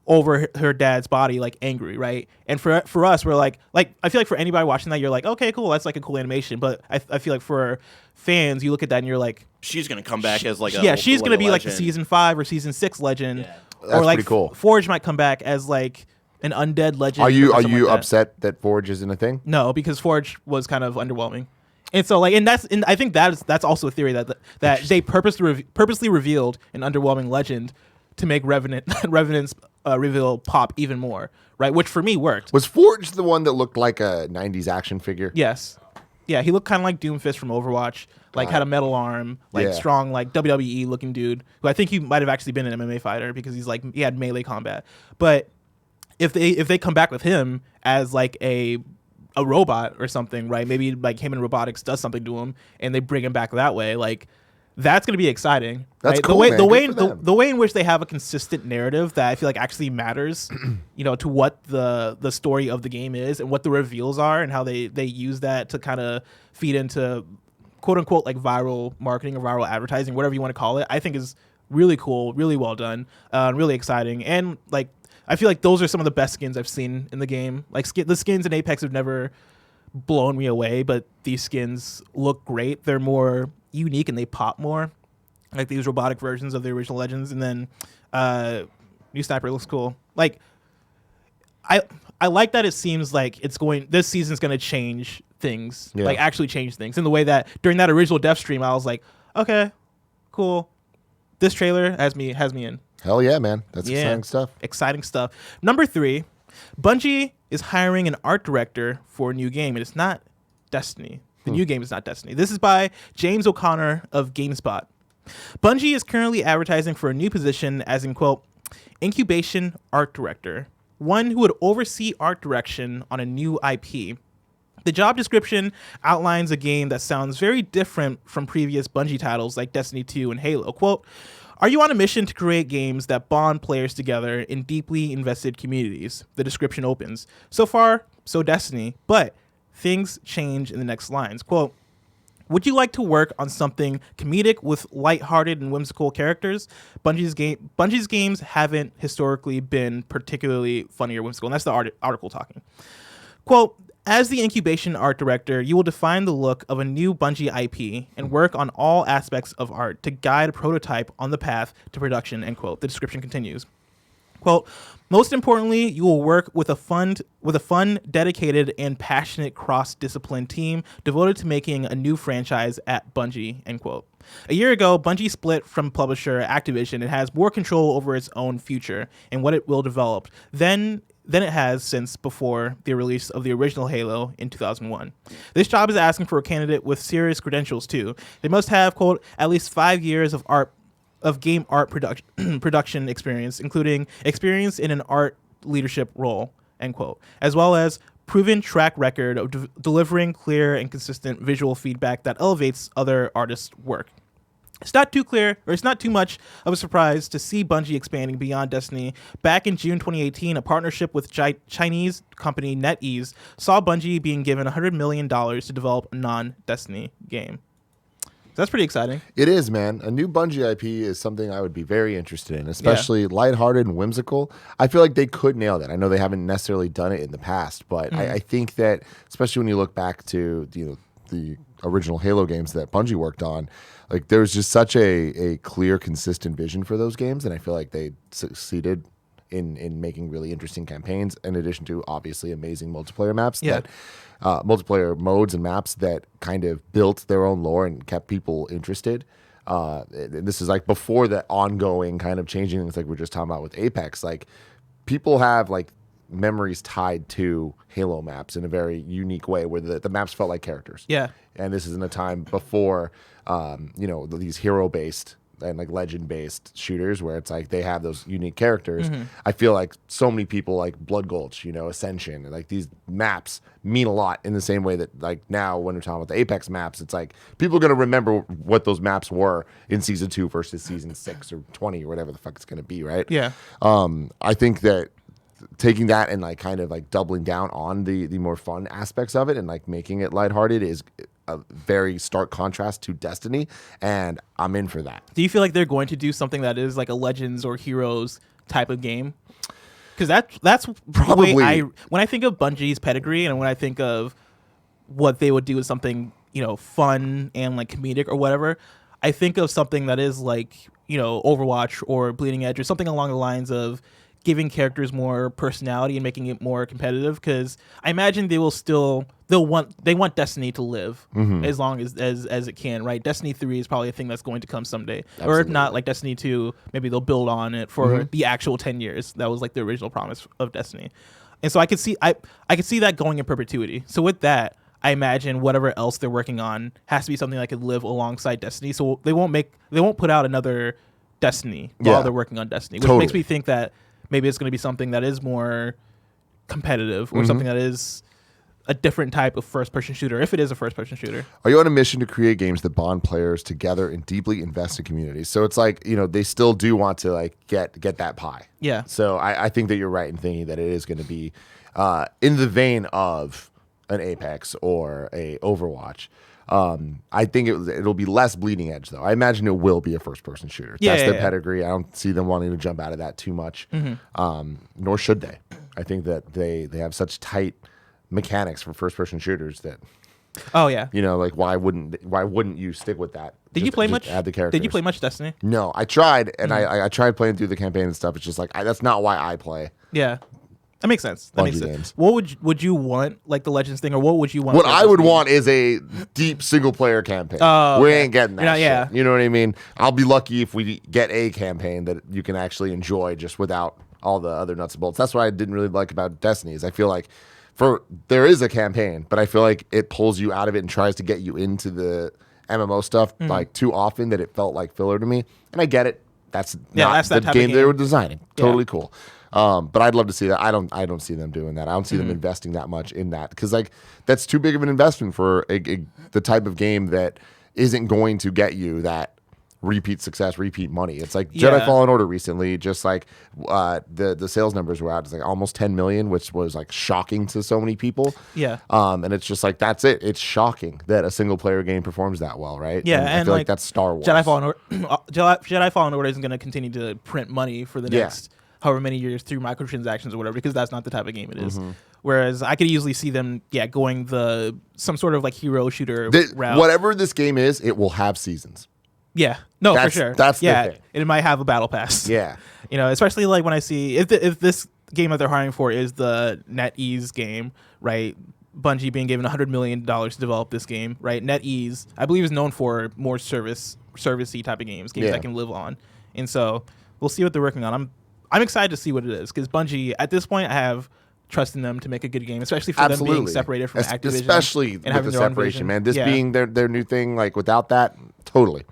[SPEAKER 1] over her dad's body, like angry, right? And for us, we're like I feel like for anybody watching that, you're like, okay, cool, that's like a cool animation. But I feel like for fans, you look at that and you're like,
[SPEAKER 3] She's gonna come back as like a
[SPEAKER 1] she's gonna be like the season 5 or season 6 legend,
[SPEAKER 2] That's
[SPEAKER 1] or like
[SPEAKER 2] pretty cool.
[SPEAKER 1] Forge might come back as like an undead legend.
[SPEAKER 2] Are you
[SPEAKER 1] or something like that.
[SPEAKER 2] upset that Forge isn't a thing?
[SPEAKER 1] No, because Forge was kind of underwhelming, and so like, and I think that's also a theory that they purposely revealed an underwhelming legend to make Revenant's reveal pop even more, right? Which for me worked.
[SPEAKER 2] Was Forge the one that looked like a 90s action figure?
[SPEAKER 1] Yes. Yeah, he looked kind of like Doomfist from Overwatch. Like had a metal arm, like strong, like WWE looking dude. Who I think he might have actually been an MMA fighter because he had melee combat. But if they come back with him as like a robot or something, right? Maybe like him and robotics does something to him, and they bring him back that way. Like that's gonna be exciting.
[SPEAKER 2] That's
[SPEAKER 1] right?
[SPEAKER 2] cool,
[SPEAKER 1] The way in which they have a consistent narrative that I feel like actually matters, to what the story of the game is and what the reveals are and how they use that to kind of feed into quote unquote like viral marketing or viral advertising, whatever you want to call it. I think is really cool, really well done, really exciting, and like I feel like those are some of the best skins I've seen in the game. Like the skins in Apex have never blown me away, but these skins look great. They're more unique and they pop more, like these robotic versions of the original Legends. And then new Sniper looks cool. Like I like that it seems like this season's going to change things, like actually change things in the way that during that original dev stream I was like, okay, cool, this trailer has me in.
[SPEAKER 2] Hell yeah, man. That's exciting stuff.
[SPEAKER 1] Exciting stuff. Number 3, Bungie is hiring an art director for a new game, and it's not Destiny. The new game is not Destiny. This is by James O'Connor of GameSpot. Bungie is currently advertising for a new position as in, quote, incubation art director, one who would oversee art direction on a new IP. The job description outlines a game that sounds very different from previous Bungie titles like Destiny 2 and Halo. Quote, are you on a mission to create games that bond players together in deeply invested communities? The description opens. So far, so Destiny, but things change in the next lines. Quote, would you like to work on something comedic with lighthearted and whimsical characters? Bungie's games haven't historically been particularly funny or whimsical, and that's the article talking. Quote, as the incubation art director, you will define the look of a new Bungie IP and work on all aspects of art to guide a prototype on the path to production, end quote. The description continues. Quote, most importantly, you will work with a fun, dedicated, and passionate cross-discipline team devoted to making a new franchise at Bungie, end quote. A year ago, Bungie split from publisher Activision and has more control over its own future and what it will develop than it has since before the release of the original Halo in 2001. This job is asking for a candidate with serious credentials too. They must have, quote, at least 5 years of game art production experience, including experience in an art leadership role, end quote, as well as proven track record of delivering clear and consistent visual feedback that elevates other artists' work. It's not too clear, or it's not too much of a surprise to see Bungie expanding beyond Destiny. Back in June 2018, a partnership with Chinese company NetEase saw Bungie being given $100 million to develop a non-Destiny game. So that's pretty exciting.
[SPEAKER 2] It is, man. A new Bungie IP is something I would be very interested in, especially lighthearted and whimsical. I feel like they could nail that. I know they haven't necessarily done it in the past, but I think that, especially when you look back to the original Halo games that Bungie worked on, like there's just such a clear, consistent vision for those games, and I feel like they succeeded in making really interesting campaigns, in addition to obviously amazing multiplayer maps that multiplayer modes and maps that kind of built their own lore and kept people interested. This is like before the ongoing kind of changing things like we're just talking about with Apex. Like people have like memories tied to Halo maps in a very unique way where the maps felt like characters. Yeah. And this is in a time before, these hero-based and like legend-based shooters where it's like they have those unique characters. I feel like so many people like Blood Gulch, Ascension, and like these maps mean a lot in the same way that like now when we're talking about the Apex maps, it's like people are going to remember what those maps were in Season 2 versus Season 6 or 20 or whatever the fuck it's going to be, right? Yeah. I think that taking that and like kind of like doubling down on the more fun aspects of it and like making it lighthearted is a very stark contrast to Destiny, and I'm in for that.
[SPEAKER 1] Do you feel like they're going to do something that is like a Legends or Heroes type of game? Because that's probably when I think of Bungie's pedigree and when I think of what they would do with something fun and like comedic or whatever, I think of something that is like Overwatch or Bleeding Edge or something along the lines of giving characters more personality and making it more competitive, because I imagine they want Destiny to live as long as it can, right? Destiny 3 is probably a thing that's going to come someday. Absolutely. Or if not, like Destiny 2, maybe they'll build on it for the actual 10 years. That was like the original promise of Destiny. And so I could see that going in perpetuity. So with that, I imagine whatever else they're working on has to be something that could live alongside Destiny. So they won't put out another Destiny while they're working on Destiny, which makes me think that maybe it's going to be something that is more competitive or something that is a different type of first-person shooter, if it is a first-person shooter.
[SPEAKER 2] Are you on a mission to create games that bond players together and deeply invest in communities? So it's like, they still do want to like get that pie.
[SPEAKER 1] Yeah.
[SPEAKER 2] So I think that you're right in thinking that it is going to be in the vein of an Apex or a Overwatch. I think it'll be less bleeding edge, though. I imagine it will be a first-person shooter. That's their pedigree. I don't see them wanting to jump out of that too much, nor should they. I think that they have such tight mechanics for first-person shooters that like why wouldn't you stick with that?
[SPEAKER 1] Did you play much?
[SPEAKER 2] Add the characters.
[SPEAKER 1] Did you play much Destiny?
[SPEAKER 2] No, I tried, and I tried playing through the campaign and stuff. It's just like that's not why I play.
[SPEAKER 1] Yeah. That makes sense. That makes
[SPEAKER 2] Bungie
[SPEAKER 1] sense.
[SPEAKER 2] games.
[SPEAKER 1] What would you want, like the Legends thing, or what would you want?
[SPEAKER 2] What I would want is a deep single player campaign. We ain't getting that shit.
[SPEAKER 1] Yeah.
[SPEAKER 2] You know what I mean? I'll be lucky if we get a campaign that you can actually enjoy just without all the other nuts and bolts. That's what I didn't really like about Destiny is I feel like there is a campaign, but I feel like it pulls you out of it and tries to get you into the MMO stuff like too often that it felt like filler to me. And I get it. That's not the game they were designing. Totally cool. But I'd love to see that. I don't see them doing that. I don't see them investing that much in that because like that's too big of an investment for the type of game that isn't going to get you that repeat success, repeat money. It's like Jedi Fallen Order recently, just like the sales numbers were out. It's like almost 10 million, which was like shocking to so many people.
[SPEAKER 1] Yeah.
[SPEAKER 2] And it's just like that's it. It's shocking that a single player game performs that well, right?
[SPEAKER 1] Yeah,
[SPEAKER 2] and I feel like that's Star Wars.
[SPEAKER 1] Jedi Fallen Order isn't going to continue to print money for the next however many years through microtransactions or whatever, because that's not the type of game it is. Whereas I could easily see them, going some sort of like hero shooter route.
[SPEAKER 2] Whatever this game is, it will have seasons.
[SPEAKER 1] Yeah, no,
[SPEAKER 2] That's-
[SPEAKER 1] for sure.
[SPEAKER 2] that's the thing.
[SPEAKER 1] It might have a battle pass.
[SPEAKER 2] Yeah.
[SPEAKER 1] Especially like when I see if this game that they're hiring for is the NetEase game, right? Bungie being given $100 million to develop this game, right? NetEase, I believe, is known for more servicey type of games that can live on, and so we'll see what they're working on. I'm excited to see what it is because Bungie at this point I have trust in them to make a good game, especially for them being separated from Activision,
[SPEAKER 2] especially
[SPEAKER 1] and
[SPEAKER 2] with
[SPEAKER 1] having
[SPEAKER 2] the
[SPEAKER 1] their own
[SPEAKER 2] separation,
[SPEAKER 1] vision.
[SPEAKER 2] man. This being their new thing, like without that, totally.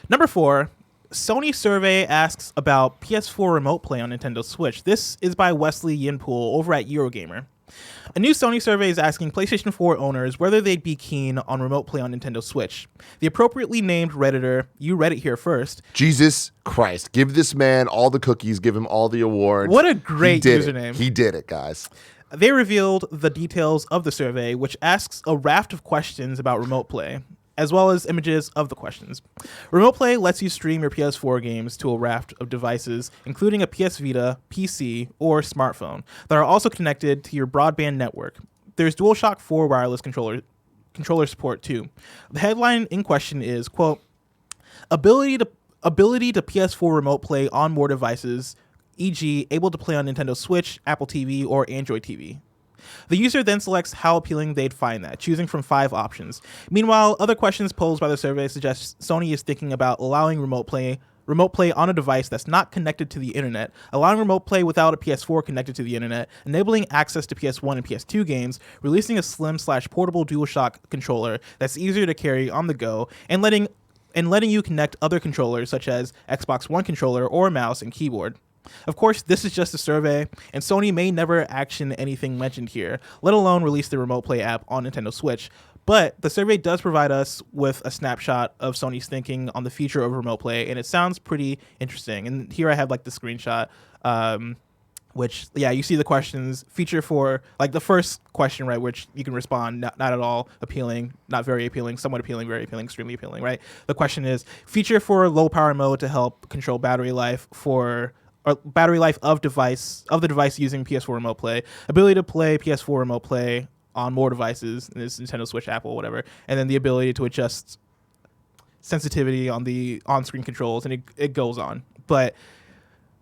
[SPEAKER 1] Number 4, Sony survey asks about PS4 Remote Play on Nintendo Switch. This is by Wesley Yinpool over at Eurogamer. A new Sony survey is asking PlayStation 4 owners whether they'd be keen on Remote Play on Nintendo Switch. The appropriately named Redditor, you read it here first.
[SPEAKER 2] Jesus Christ. Give this man all the cookies. Give him all the awards.
[SPEAKER 1] What a great username.
[SPEAKER 2] He did it, guys.
[SPEAKER 1] They revealed the details of the survey, which asks a raft of questions about Remote Play, as well as images of the questions. Remote Play lets you stream your PS4 games to a raft of devices, including a PS Vita, PC, or smartphone, that are also connected to your broadband network. There's DualShock 4 wireless controller support too. The headline in question is, quote, ability to PS4 Remote Play on more devices, e.g. able to play on Nintendo Switch, Apple TV, or Android TV. The user then selects how appealing they'd find that, choosing from 5 options. Meanwhile, other questions posed by the survey suggest Sony is thinking about allowing remote play on a device that's not connected to the internet, allowing remote play without a PS4 connected to the internet, enabling access to PS1 and PS2 games, releasing a slim/portable DualShock controller that's easier to carry on the go, and letting you connect other controllers such as Xbox One controller or mouse and keyboard. Of course, this is just a survey, and Sony may never action anything mentioned here, let alone release the Remote Play app on Nintendo Switch. But the survey does provide us with a snapshot of Sony's thinking on the future of Remote Play, and it sounds pretty interesting. And here I have like the screenshot, which, you see the questions, feature for, like the first question, right, which you can respond, not at all appealing, not very appealing, somewhat appealing, very appealing, extremely appealing, right? The question is, feature for low power mode to help control battery life of the device using PS4 Remote Play, ability to play PS4 Remote Play on more devices, this Nintendo Switch, Apple, whatever, and then the ability to adjust sensitivity on the on-screen controls, and it goes on. But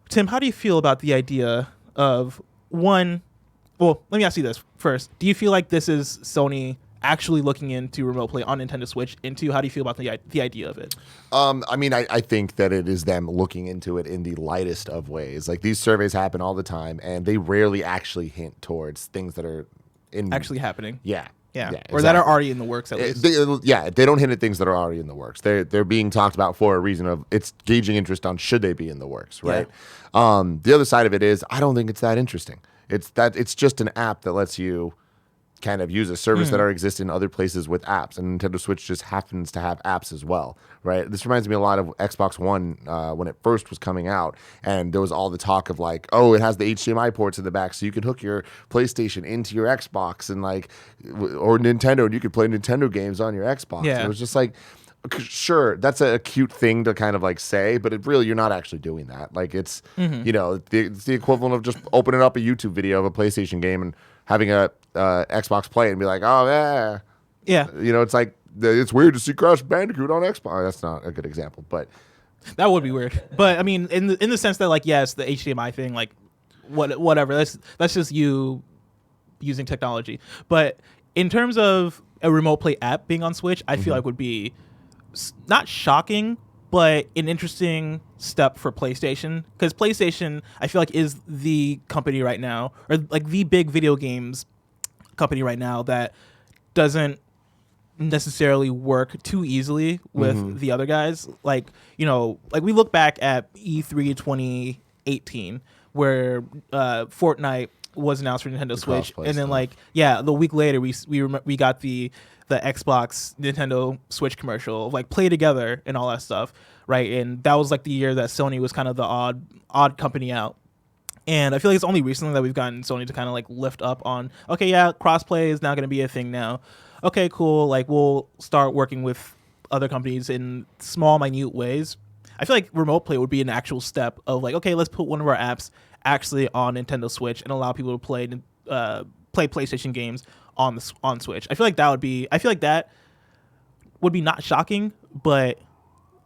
[SPEAKER 1] Tim, how do you feel about the idea of let me ask you this first. Do you feel like this is Sony actually looking into Remote Play on Nintendo Switch? How do you feel about the idea of it?
[SPEAKER 2] I think that it is them looking into it in the lightest of ways. Like these surveys happen all the time, and they rarely actually hint towards things that are
[SPEAKER 1] actually happening.
[SPEAKER 2] Yeah.
[SPEAKER 1] Yeah,
[SPEAKER 2] Yeah,
[SPEAKER 1] or that are
[SPEAKER 2] exactly.
[SPEAKER 1] already in the works at least.
[SPEAKER 2] They don't hint at things that are already in the works. They're being talked about for a reason of it's gauging interest on should they be in the works, right? The other side of it is I don't think it's that interesting. It's just an app that lets you kind of use a service that exists in other places with apps, and Nintendo Switch just happens to have apps as well, right? This reminds me a lot of Xbox One when it first was coming out, and there was all the talk of like, oh, it has the HDMI ports in the back, so you can hook your PlayStation into your Xbox, and like, or Nintendo, and you could play Nintendo games on your Xbox.
[SPEAKER 1] Yeah.
[SPEAKER 2] It was just like, sure, that's a cute thing to kind of like say, but you're not actually doing that. Like it's, it's the equivalent of just opening up a YouTube video of a PlayStation game and having a Xbox play and be like, oh yeah, it's like it's weird to see Crash Bandicoot on Xbox. That's not a good example, but
[SPEAKER 1] that would be weird. But I mean, in the sense that like, yes, the HDMI thing, like, whatever. That's just you using technology. But in terms of a remote play app being on Switch, I feel like would be not shocking, but an interesting step for PlayStation, because PlayStation, I feel like, is the company right now, or like the big video games company right now that doesn't necessarily work too easily with the other guys. Like, like we look back at E3 2018, where Fortnite was announced for Nintendo Switch, and then the week later we got the Xbox Nintendo Switch commercial of like play together and all that stuff, right? And that was like the year that Sony was kind of the odd company out. And I feel like it's only recently that we've gotten Sony to kind of like lift up on, okay, yeah, crossplay is now going to be a thing now. Okay, cool. Like we'll start working with other companies in small, minute ways. I feel like remote play would be an actual step of like, okay, let's put one of our apps actually on Nintendo Switch and allow people to play PlayStation games on Switch. I feel like that would be not shocking, but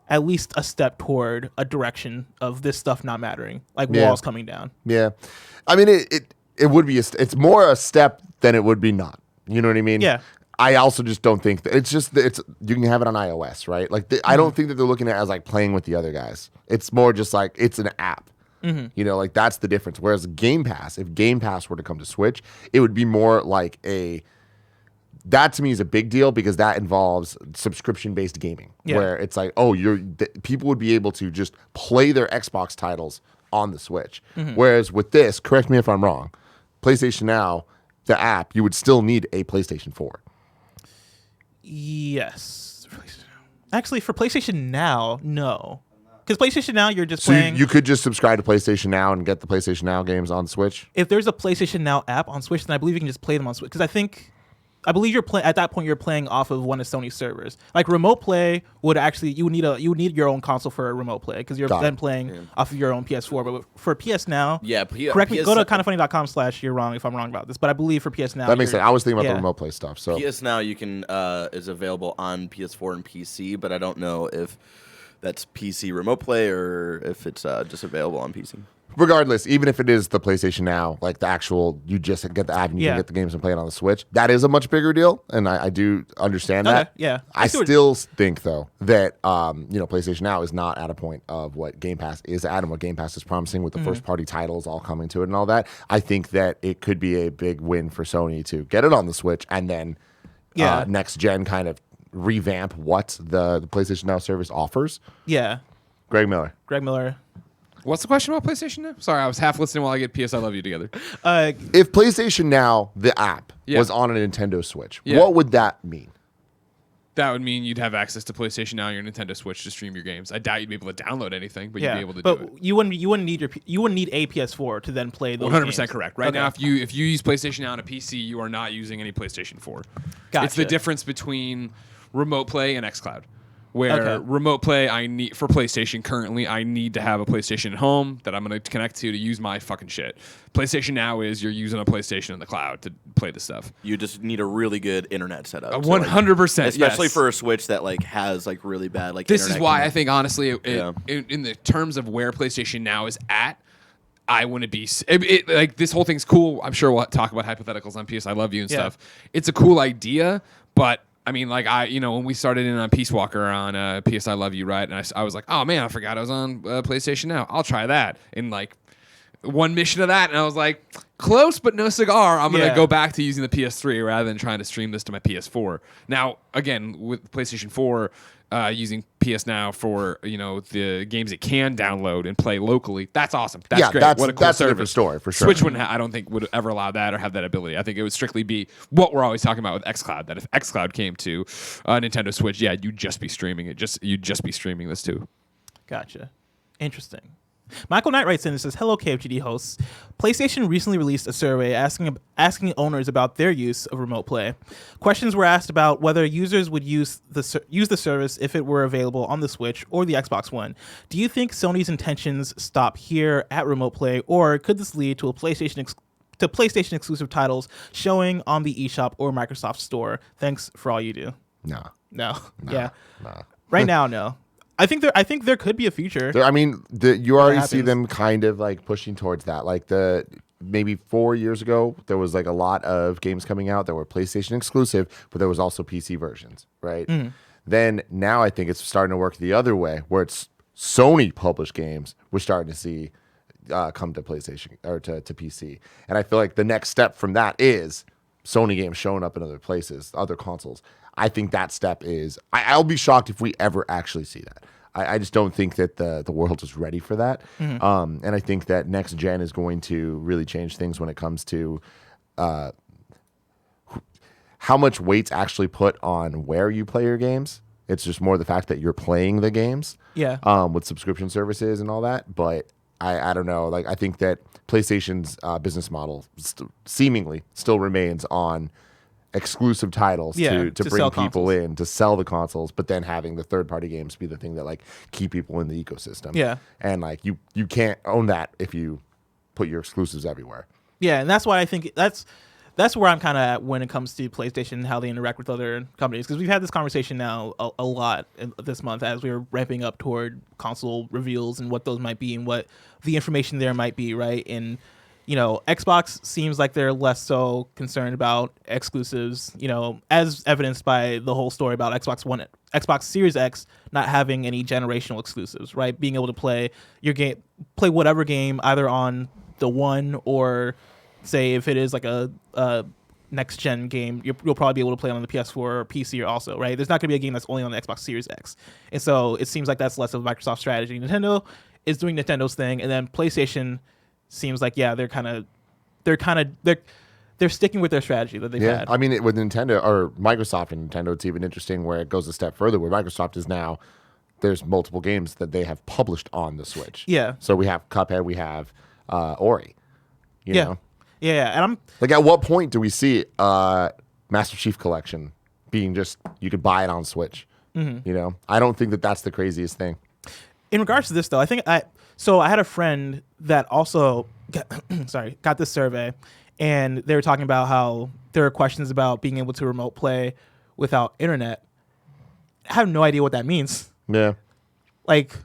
[SPEAKER 1] at least a step toward a direction of this stuff not mattering, like walls coming down.
[SPEAKER 2] Yeah, I mean it would be it's more a step than it would be not. You know what I mean?
[SPEAKER 1] Yeah.
[SPEAKER 2] I also just don't think that you can have it on iOS, right? Like I don't think that they're looking at it as like playing with the other guys. It's more just like it's an app. Like that's the difference. Whereas Game Pass, if Game Pass were to come to Switch, it would be more like that to me is a big deal because that involves subscription-based gaming, where it's like, oh, people would be able to just play their Xbox titles on the Switch. Whereas with this, correct me if I'm wrong, PlayStation Now, the app, you would still need a PlayStation 4.
[SPEAKER 1] Yes. Actually, for PlayStation Now, no. Because PlayStation Now, you're just
[SPEAKER 2] So
[SPEAKER 1] playing...
[SPEAKER 2] you could just subscribe to PlayStation Now and get the PlayStation Now games on Switch?
[SPEAKER 1] If there's a PlayStation Now app on Switch, then I believe you can just play them on Switch. Because I believe at that point you're playing off of one of Sony's servers. Like remote play would actually you would need your own console for a remote play because you're then playing off of your own PS4. But for PS Now, correct me. Go to kindoffunny.com/you're wrong if I'm wrong about this. But I believe for PS Now
[SPEAKER 2] that makes sense. I was thinking about the remote play stuff. So
[SPEAKER 3] PS Now you can is available on PS4 and PC, but I don't know if that's PC remote play or if it's just available on PC.
[SPEAKER 2] Regardless, even if it is the PlayStation Now, like the actual, you just get the app and you can get the games and play it on the Switch, that is a much bigger deal, and I do understand that.
[SPEAKER 1] Yeah.
[SPEAKER 2] I still think, though, that PlayStation Now is not at a point of what Game Pass is at and what Game Pass is promising with the first-party titles all coming to it and all that. I think that it could be a big win for Sony to get it on the Switch and then next-gen kind of revamp what the PlayStation Now service offers.
[SPEAKER 1] Yeah.
[SPEAKER 2] Greg Miller.
[SPEAKER 4] What's the question about PlayStation Now? Sorry, I was half listening while I get PS I Love You together.
[SPEAKER 2] If PlayStation Now, the app, was on a Nintendo Switch, what would that mean?
[SPEAKER 4] That would mean you'd have access to PlayStation Now on your Nintendo Switch to stream your games. I doubt you'd be able to download anything, but you'd be able to do it.
[SPEAKER 1] But you wouldn't need a PS4 to then play those
[SPEAKER 4] 100%
[SPEAKER 1] games.
[SPEAKER 4] correct. Right now, if you use PlayStation Now on a PC, you are not using any PlayStation 4.
[SPEAKER 1] Gotcha.
[SPEAKER 4] It's the difference between Remote Play and xCloud. Where Remote Play, for PlayStation currently, I need to have a PlayStation at home that I'm going to connect to use my fucking shit. PlayStation Now is you're using a PlayStation in the cloud to play the stuff.
[SPEAKER 3] You just need a really good internet setup.
[SPEAKER 4] 100%,
[SPEAKER 3] especially for a Switch that has really bad
[SPEAKER 4] This
[SPEAKER 3] internet
[SPEAKER 4] is why
[SPEAKER 3] connection.
[SPEAKER 4] I think honestly, in the terms of where PlayStation Now is at, I wouldn't be like this whole thing's cool. I'm sure we'll talk about hypotheticals on PS I Love You and stuff. It's a cool idea, but I mean, like when we started in on Peace Walker on PS I Love You, right? And I was like, oh man, I forgot I was on PlayStation Now. I'll try that. And like one mission of that, and I was like, close but no cigar. I'm going to
[SPEAKER 1] Yeah.
[SPEAKER 4] go back to using the PS3 rather than trying to stream this to my PS4. Now, again, with PlayStation 4, using PS Now for the games it can download and play locally, that's awesome. That's
[SPEAKER 2] Yeah,
[SPEAKER 4] great.
[SPEAKER 2] that's-
[SPEAKER 4] What a cool
[SPEAKER 2] that's a
[SPEAKER 4] service.
[SPEAKER 2] different story, for sure.
[SPEAKER 4] Switch wouldn't. I don't think would ever allow that or have that ability. I think it would strictly be what we're always talking about with xCloud. That if xCloud came to Nintendo Switch, yeah, you'd just be streaming it. You'd just be streaming this too.
[SPEAKER 1] Gotcha. Interesting. Michael Knight writes in and says, "Hello, KFGD hosts. PlayStation recently released a survey asking owners about their use of remote play. Questions were asked about whether users would use the service if it were available on the Switch or the Xbox One. Do you think Sony's intentions stop here at remote play, or could this lead to PlayStation exclusive titles showing on the eShop or Microsoft Store? Thanks for all you do."
[SPEAKER 2] Nah.
[SPEAKER 1] No. Yeah.
[SPEAKER 2] Nah.
[SPEAKER 1] Right now, no. I think there could be a future.
[SPEAKER 2] I mean, you already see
[SPEAKER 1] happens.
[SPEAKER 2] them kind of like pushing towards that. Like maybe 4 years ago, there was like a lot of games coming out that were PlayStation exclusive, but there was also PC versions, right? Then now I think it's starting to work the other way, where it's Sony published games we're starting to see come to PlayStation or to PC. And I feel like the next step from that is Sony games showing up in other places, other consoles. I think that step is, I'll be shocked if we ever actually see that. I just don't think that the world is ready for that. And I think that next gen is going to really change things when it comes to how much weight's actually put on where you play your games. It's just more the fact that you're playing the games with subscription services and all that. But I don't know. Like, I think that PlayStation's business model seemingly still remains on exclusive titles to bring
[SPEAKER 1] sell
[SPEAKER 2] people
[SPEAKER 1] consoles.
[SPEAKER 2] in, to sell the consoles, but then having the third party games be the thing that like keep people in the ecosystem.
[SPEAKER 1] Yeah.
[SPEAKER 2] And like you can't own that if you put your exclusives everywhere.
[SPEAKER 1] Yeah, and that's why I think that's where I'm kind of at when it comes to PlayStation and how they interact with other companies, because we've had this conversation now a lot this month as we were ramping up toward console reveals and what those might be and what the information there might be, right? And Xbox seems like they're less so concerned about exclusives, as evidenced by the whole story about Xbox Series X not having any generational exclusives, right? Being able to play your game, play whatever game either on the One or, say, if it is like a next gen game, you'll probably be able to play it on the PS4 or PC also, right? There's not going to be a game that's only on the Xbox Series X, and so it seems like that's less of a Microsoft strategy. Nintendo is doing Nintendo's thing, and then PlayStation seems like they're sticking with their strategy that they've had.
[SPEAKER 2] I mean, with Nintendo or Microsoft and Nintendo, it's even interesting where it goes a step further. Where Microsoft is now, there's multiple games that they have published on the Switch.
[SPEAKER 1] Yeah.
[SPEAKER 2] So we have Cuphead, we have Ori. You know?
[SPEAKER 1] Yeah, and I'm
[SPEAKER 2] Like, at what point do we see Master Chief Collection being just, you could buy it on Switch? I don't think that that's the craziest thing.
[SPEAKER 1] in regards to this though. I had a friend that also got this survey, and they were talking about how there are questions about being able to remote play without internet. I have no idea what that means.
[SPEAKER 2] Yeah.
[SPEAKER 1] Like,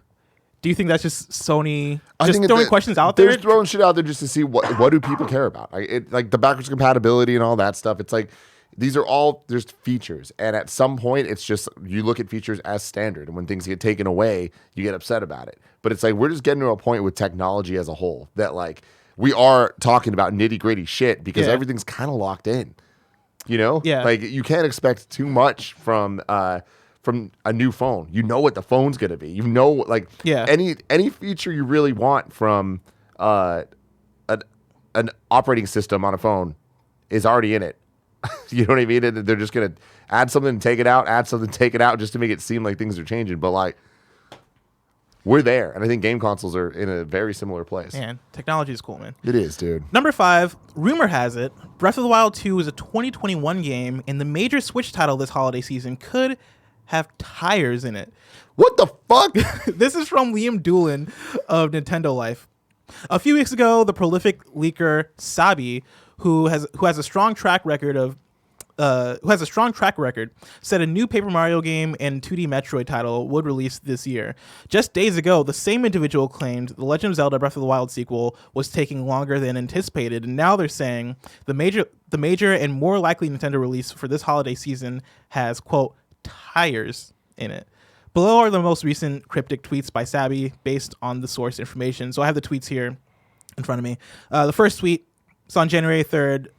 [SPEAKER 1] do you think that's just Sony
[SPEAKER 2] I
[SPEAKER 1] just
[SPEAKER 2] think
[SPEAKER 1] throwing questions out there?
[SPEAKER 2] They're throwing shit out there just to see what do people care about. Like the backwards compatibility and all that stuff. It's like these are all just features, and at some point, it's just you look at features as standard, and when things get taken away, you get upset about it. But it's like we're just getting to a point with technology as a whole that like we are talking about nitty gritty shit because everything's kind of locked in.
[SPEAKER 1] Yeah.
[SPEAKER 2] Like you can't expect too much from a new phone. You know what the phone's gonna be. Any feature you really want from an operating system on a phone is already in it. You know what I mean? And they're just gonna add something and take it out, just to make it seem like things are changing. But like we're there, and I think game consoles are in a very similar place.
[SPEAKER 1] Man, technology is cool, man.
[SPEAKER 2] It is, dude.
[SPEAKER 1] Number 5, rumor has it, Breath of the Wild 2 is a 2021 game, and the major Switch title this holiday season could have tires in it.
[SPEAKER 2] What the fuck?
[SPEAKER 1] This is from Liam Doolin of Nintendo Life. A few weeks ago, the prolific leaker Sabi, who has a strong track record, said a new Paper Mario game and 2D Metroid title would release this year. Just days ago, the same individual claimed the Legend of Zelda Breath of the Wild sequel was taking longer than anticipated, and now they're saying the major and more likely Nintendo release for this holiday season has, quote, tires in it. Below are the most recent cryptic tweets by Sabi based on the source information. So I have the tweets here. in front of me. The first tweet is on January 31st,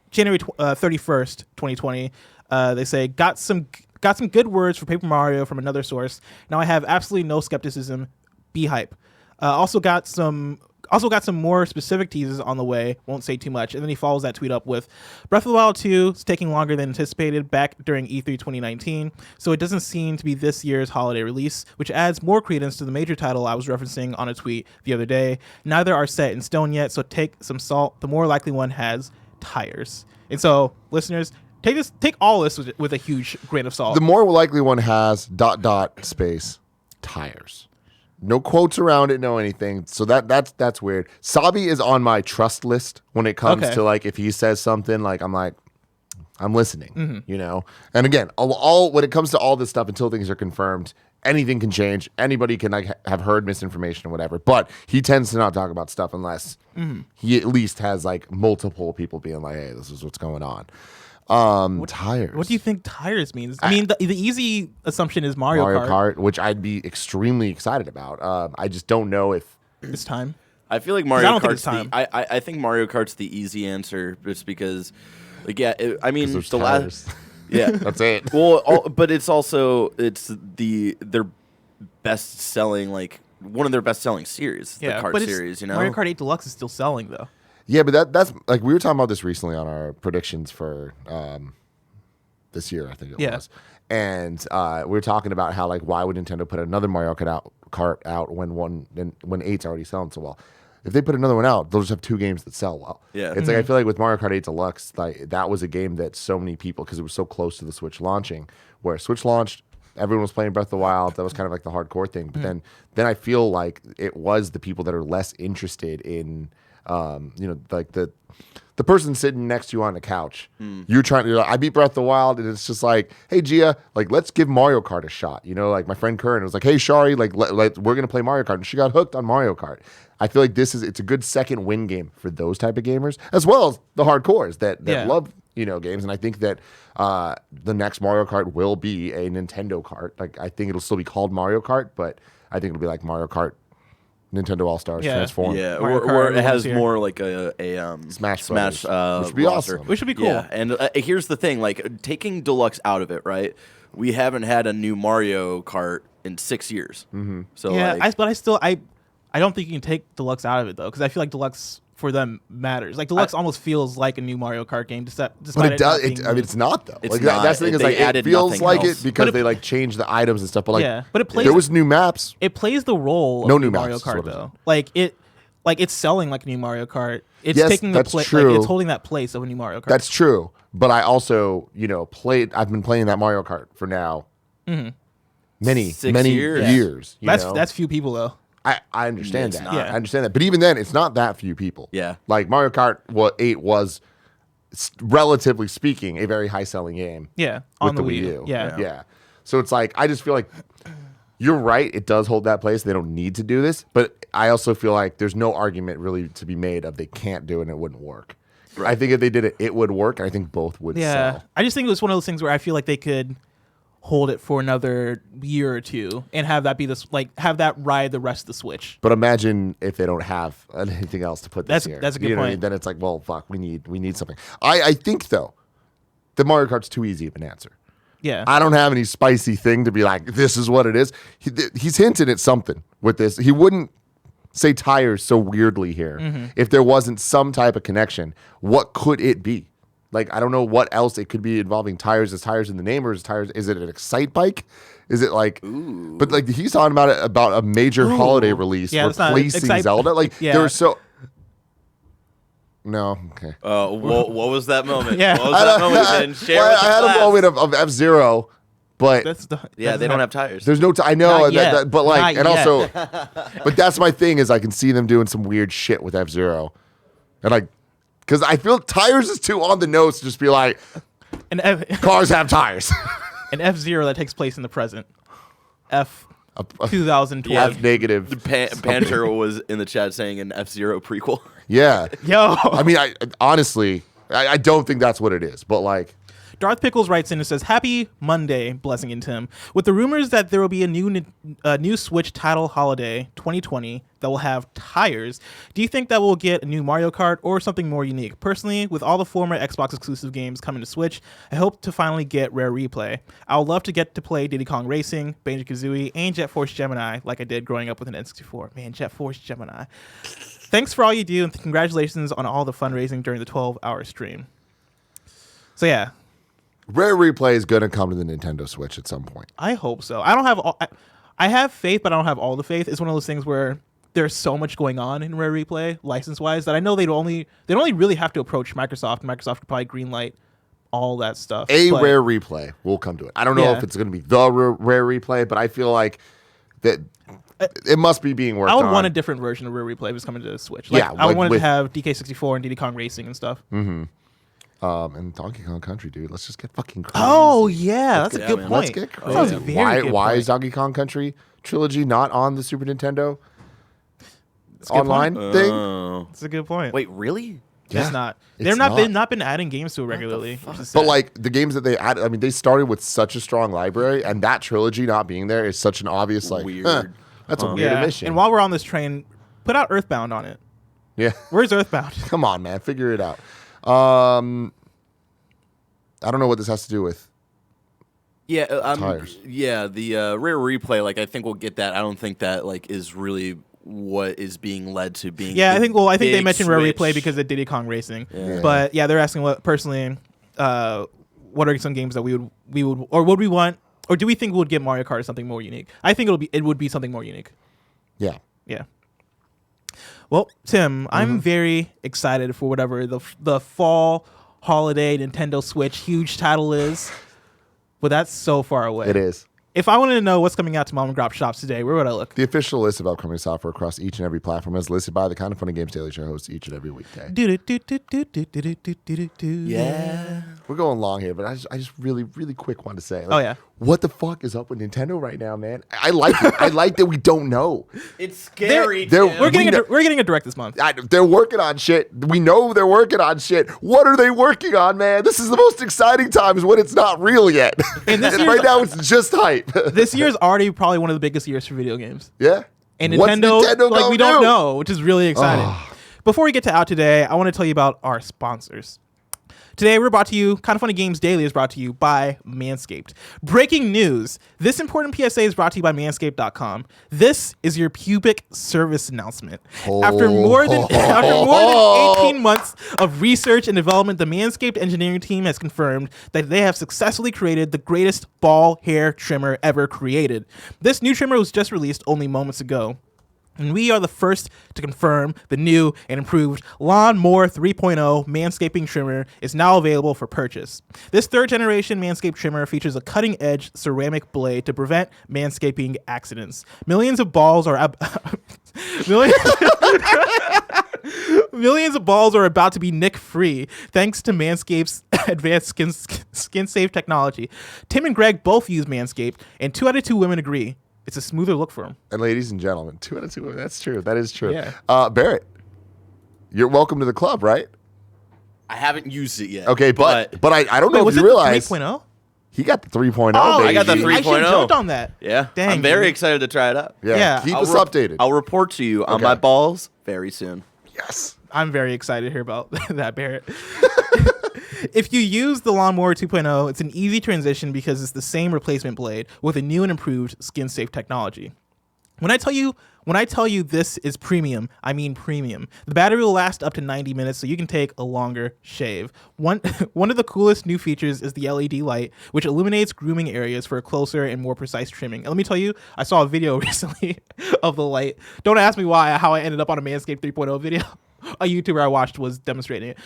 [SPEAKER 1] 2020. They say, got some good words for Paper Mario from another source. Now I have absolutely no skepticism. Be hype. Also got some more specific teases on the way. Won't say too much. And then he follows that tweet up with Breath of the Wild 2 is taking longer than anticipated back during E3 2019, so it doesn't seem to be this year's holiday release, which adds more credence to the major title I was referencing on a tweet the other day. Neither are set in stone yet, so take some salt. The more likely one has tires. And so, listeners, take all this with a huge grain of salt.
[SPEAKER 2] The more likely one has ... space tires. No quotes around it, no anything. So that's weird. Sabi is on my trust list when it comes to like if he says something like I'm listening, you know. And again, all when it comes to all this stuff until things are confirmed, anything can change. Anybody can like have heard misinformation or whatever. But he tends to not talk about stuff unless he at least has like multiple people being like, "Hey, this is what's going on." Tires.
[SPEAKER 1] What do you think tires means? I mean, the easy assumption is Mario
[SPEAKER 2] Kart, which I'd be extremely excited about. I just don't know if
[SPEAKER 1] it's time.
[SPEAKER 3] I feel like Mario Kart's I think Mario Kart's the easy answer, just because, like, I mean, the
[SPEAKER 2] tires.
[SPEAKER 3] Yeah,
[SPEAKER 2] that's it.
[SPEAKER 3] Well, but it's also their best selling, like one of their best selling series, the Kart series. You know,
[SPEAKER 1] Mario Kart 8 Deluxe is still selling though.
[SPEAKER 2] Yeah, but that's like we were talking about this recently on our predictions for this year, I think it was. And we were talking about how like why would Nintendo put another Mario Kart out when 8's already selling so well? If they put another one out, they'll just have two games that sell well.
[SPEAKER 3] Yeah.
[SPEAKER 2] It's like I feel like with Mario Kart 8 Deluxe, like that was a game that so many people, because it was so close to the Switch launching, where Switch launched, everyone was playing Breath of the Wild. That was kind of like the hardcore thing. But then I feel like it was the people that are less interested in like the person sitting next to you on the couch. You're trying to, I beat Breath of the Wild, and it's just like, hey, Gia, like, let's give Mario Kart a shot. You know, like my friend Curran was like, hey, Shari, like, we're going to play Mario Kart. And she got hooked on Mario Kart. I feel like it's a good second win game for those type of gamers, as well as the hardcores that love, games. And I think that the next Mario Kart will be a Nintendo Kart. Like, I think it'll still be called Mario Kart, but I think it'll be like Mario Kart Nintendo All-Stars Transform.
[SPEAKER 3] Yeah, or it has more like a
[SPEAKER 2] Smash
[SPEAKER 3] which
[SPEAKER 2] would be awesome.
[SPEAKER 1] Which would be cool.
[SPEAKER 3] Yeah, and here's the thing, like taking Deluxe out of it, right? We haven't had a new Mario Kart in 6 years. So
[SPEAKER 1] yeah,
[SPEAKER 3] like,
[SPEAKER 1] I don't think you can take Deluxe out of it though, because I feel like Deluxe for them matters. Like Deluxe almost feels like a new Mario Kart game, despite
[SPEAKER 2] but it does. I mean, it's not though.
[SPEAKER 3] It's
[SPEAKER 2] like
[SPEAKER 3] not.
[SPEAKER 2] That's the thing is like it feels like it because they like changed the items and stuff. But like,
[SPEAKER 1] but it plays.
[SPEAKER 2] There was new maps.
[SPEAKER 1] It plays the role of new Mario Kart though. Like it's selling like a new Mario Kart. It's taking the place. Like, it's holding that place of a new Mario Kart.
[SPEAKER 2] That's true. But I also, I've been playing that Mario Kart for now many
[SPEAKER 3] 6
[SPEAKER 2] years.
[SPEAKER 1] That's few people though.
[SPEAKER 2] I understand that.
[SPEAKER 3] Not.
[SPEAKER 2] I understand that. But even then, it's not that few people.
[SPEAKER 3] Yeah.
[SPEAKER 2] Like Mario Kart 8 was, relatively speaking, a very high-selling game.
[SPEAKER 1] Yeah.
[SPEAKER 2] With the Wii U. Yeah. So it's like, I just feel like you're right. It does hold that place. They don't need to do this. But I also feel like there's no argument really to be made of they can't do it and it wouldn't work. Right. I think if they did it, it would work. And I think both would sell.
[SPEAKER 1] I just think it was one of those things where I feel like they could hold it for another year or two and have that be this, like, have that ride the rest of the Switch.
[SPEAKER 2] But imagine if they don't have anything else to put this here.
[SPEAKER 1] That's a good point.
[SPEAKER 2] What I mean? Then it's like, well, fuck, we need something. I think though, the Mario Kart's too easy of an answer.
[SPEAKER 1] Yeah.
[SPEAKER 2] I don't have any spicy thing to be like, this is what it is. He's hinted at something with this. He wouldn't say tires so weirdly here if there wasn't some type of connection. What could it be? Like, I don't know what else it could be involving tires. Is tires in the name, or is tires? Is it an Excite bike? Is it like? Ooh. But like he's talking about a major holiday release replacing Zelda. Like there was so. No, okay.
[SPEAKER 3] What was that moment?
[SPEAKER 1] Yeah.
[SPEAKER 3] What was that moment? And share with the
[SPEAKER 2] I had
[SPEAKER 3] class.
[SPEAKER 2] a moment of F-Zero, but
[SPEAKER 3] they don't have tires.
[SPEAKER 2] There's no. I know, but like,
[SPEAKER 1] Not
[SPEAKER 2] and
[SPEAKER 1] yet.
[SPEAKER 2] also, but that's my thing is I can see them doing some weird shit with F-Zero, and like. Because I feel tires is too on the nose to just be like, cars have tires.
[SPEAKER 1] An F-Zero that takes place in the present. 2012.
[SPEAKER 2] F negative.
[SPEAKER 3] Panther was in the chat saying an F-Zero prequel.
[SPEAKER 2] Yeah.
[SPEAKER 1] Yo.
[SPEAKER 2] I mean, honestly, I don't think that's what it is. But like.
[SPEAKER 1] Darth Pickles writes in and says, "Happy Monday, Blessing and Tim. With the rumors that there will be a new Switch title holiday 2020 that will have tires, do you think that we'll get a new Mario Kart or something more unique? Personally, with all the former Xbox exclusive games coming to Switch, I hope to finally get Rare Replay. I would love to get to play Diddy Kong Racing, Banjo-Kazooie, and Jet Force Gemini like I did growing up with an N64. Man, Jet Force Gemini. Thanks for all you do, and congratulations on all the fundraising during the 12-hour stream." So yeah,
[SPEAKER 2] Rare Replay is going to come to the Nintendo Switch at some point.
[SPEAKER 1] I hope so. I don't have I have faith, but I don't have all the faith. It's one of those things where there's so much going on in Rare Replay license-wise that I know they'd only really have to approach Microsoft. Microsoft could probably greenlight all that stuff. But
[SPEAKER 2] Rare Replay will come to it. I don't know if it's going to be the Rare Replay, but I feel like that it must be being worked on.
[SPEAKER 1] I would want a different version of Rare Replay if it's coming to the Switch. I would want it to have DK64 and Diddy Kong Racing and stuff.
[SPEAKER 2] Mm-hmm. And Donkey Kong Country, dude. Let's just get fucking crazy.
[SPEAKER 1] Oh, yeah. That's a good point.
[SPEAKER 2] Let's get crazy. Why is Donkey Kong Country trilogy not on the Super Nintendo online thing?
[SPEAKER 1] That's a good point.
[SPEAKER 3] Wait, really?
[SPEAKER 1] Yeah. It's not. They've not been adding games to it regularly.
[SPEAKER 2] But like the games that they add, I mean, they started with such a strong library, and that trilogy not being there is such an obvious like
[SPEAKER 3] weird.
[SPEAKER 2] That's a weird omission.
[SPEAKER 1] And while we're on this train, put out Earthbound on it.
[SPEAKER 2] Yeah.
[SPEAKER 1] Where's Earthbound?
[SPEAKER 2] Come on, man, figure it out. I don't know what this has to do with.
[SPEAKER 3] Yeah,
[SPEAKER 2] tires.
[SPEAKER 3] Yeah, the Rare Replay. Like, I think we'll get that. I don't think that like is really what is being led to being.
[SPEAKER 1] Yeah, I think they mentioned Rare
[SPEAKER 3] Switch.
[SPEAKER 1] Replay because of Diddy Kong Racing.
[SPEAKER 2] Yeah.
[SPEAKER 1] But yeah, they're asking what personally, what are some games that we would or would we want, or do we think we would get Mario Kart or something more unique? I think it would be something more unique.
[SPEAKER 2] Yeah.
[SPEAKER 1] Yeah. Well, Tim, I'm very excited for whatever the fall holiday Nintendo Switch huge title is, but that's so far away.
[SPEAKER 2] It is.
[SPEAKER 1] If I wanted to know what's coming out to mom and pop shops today, where would I look?
[SPEAKER 2] The official list of upcoming software across each and every platform is listed by the Kind of Funny Games Daily Show hosts each and every weekday.
[SPEAKER 3] Yeah.
[SPEAKER 2] We're going long here, but I just really, really quick want to say, like,
[SPEAKER 1] Oh, yeah.
[SPEAKER 2] what the fuck is up with Nintendo right now, man? I like it. I like that we don't know.
[SPEAKER 3] It's scary.
[SPEAKER 1] We're getting a direct this month.
[SPEAKER 2] They're working on shit. We know they're working on shit. What are they working on, man? This is the most exciting times when it's not real yet.
[SPEAKER 1] And this
[SPEAKER 2] right now it's just hype.
[SPEAKER 1] This year is already probably one of the biggest years for video games.
[SPEAKER 2] Yeah.
[SPEAKER 1] And
[SPEAKER 2] What's
[SPEAKER 1] Nintendo like we don't
[SPEAKER 2] do?
[SPEAKER 1] know, which is really exciting. Before we get to out today, I want to tell you about our sponsors. Today, we're brought to you, Kind of Funny Games Daily is brought to you by Manscaped. Breaking news. This important PSA is brought to you by Manscaped.com. This is your pubic service announcement. After more than 18 months of research and development, the Manscaped engineering team has confirmed that they have successfully created the greatest ball hair trimmer ever created. This new trimmer was just released only moments ago. And we are the first to confirm the new and improved Lawnmower 3.0 manscaping trimmer is now available for purchase. This third-generation Manscaped trimmer features a cutting-edge ceramic blade to prevent manscaping accidents. Millions of balls are about to be nick-free thanks to Manscaped's advanced skin-safe technology. Tim and Greg both use Manscaped, and 2 out of 2 women agree. It's a smoother look for them.
[SPEAKER 2] And ladies and gentlemen, 2 out of 2 women. That's true. That is true.
[SPEAKER 1] Yeah.
[SPEAKER 2] Barrett, you're welcome to the club, right?
[SPEAKER 3] I haven't used it yet.
[SPEAKER 2] Okay, but I don't know
[SPEAKER 1] was
[SPEAKER 2] if
[SPEAKER 1] it
[SPEAKER 2] you realize
[SPEAKER 1] 3.0?
[SPEAKER 2] He got the 3.0.
[SPEAKER 1] Oh,
[SPEAKER 2] baby.
[SPEAKER 3] I got the 3.0.
[SPEAKER 1] I should have jumped on that.
[SPEAKER 3] Yeah.
[SPEAKER 1] Dang,
[SPEAKER 3] I'm very
[SPEAKER 1] dude.
[SPEAKER 3] excited to try it out.
[SPEAKER 2] Yeah. Keep us updated.
[SPEAKER 3] I'll report to you on
[SPEAKER 2] Okay.
[SPEAKER 3] my balls very soon.
[SPEAKER 2] Yes.
[SPEAKER 1] I'm very excited to hear about that, Barrett. If you use the Lawnmower 2.0, it's an easy transition because it's the same replacement blade with a new and improved skin-safe technology. When I tell you this is premium, I mean premium. The battery will last up to 90 minutes, so you can take a longer shave. One of the coolest new features is the LED light, which illuminates grooming areas for a closer and more precise trimming. And let me tell you, I saw a video recently of the light. Don't ask me how I ended up on a Manscaped 3.0 video. A YouTuber I watched was demonstrating it,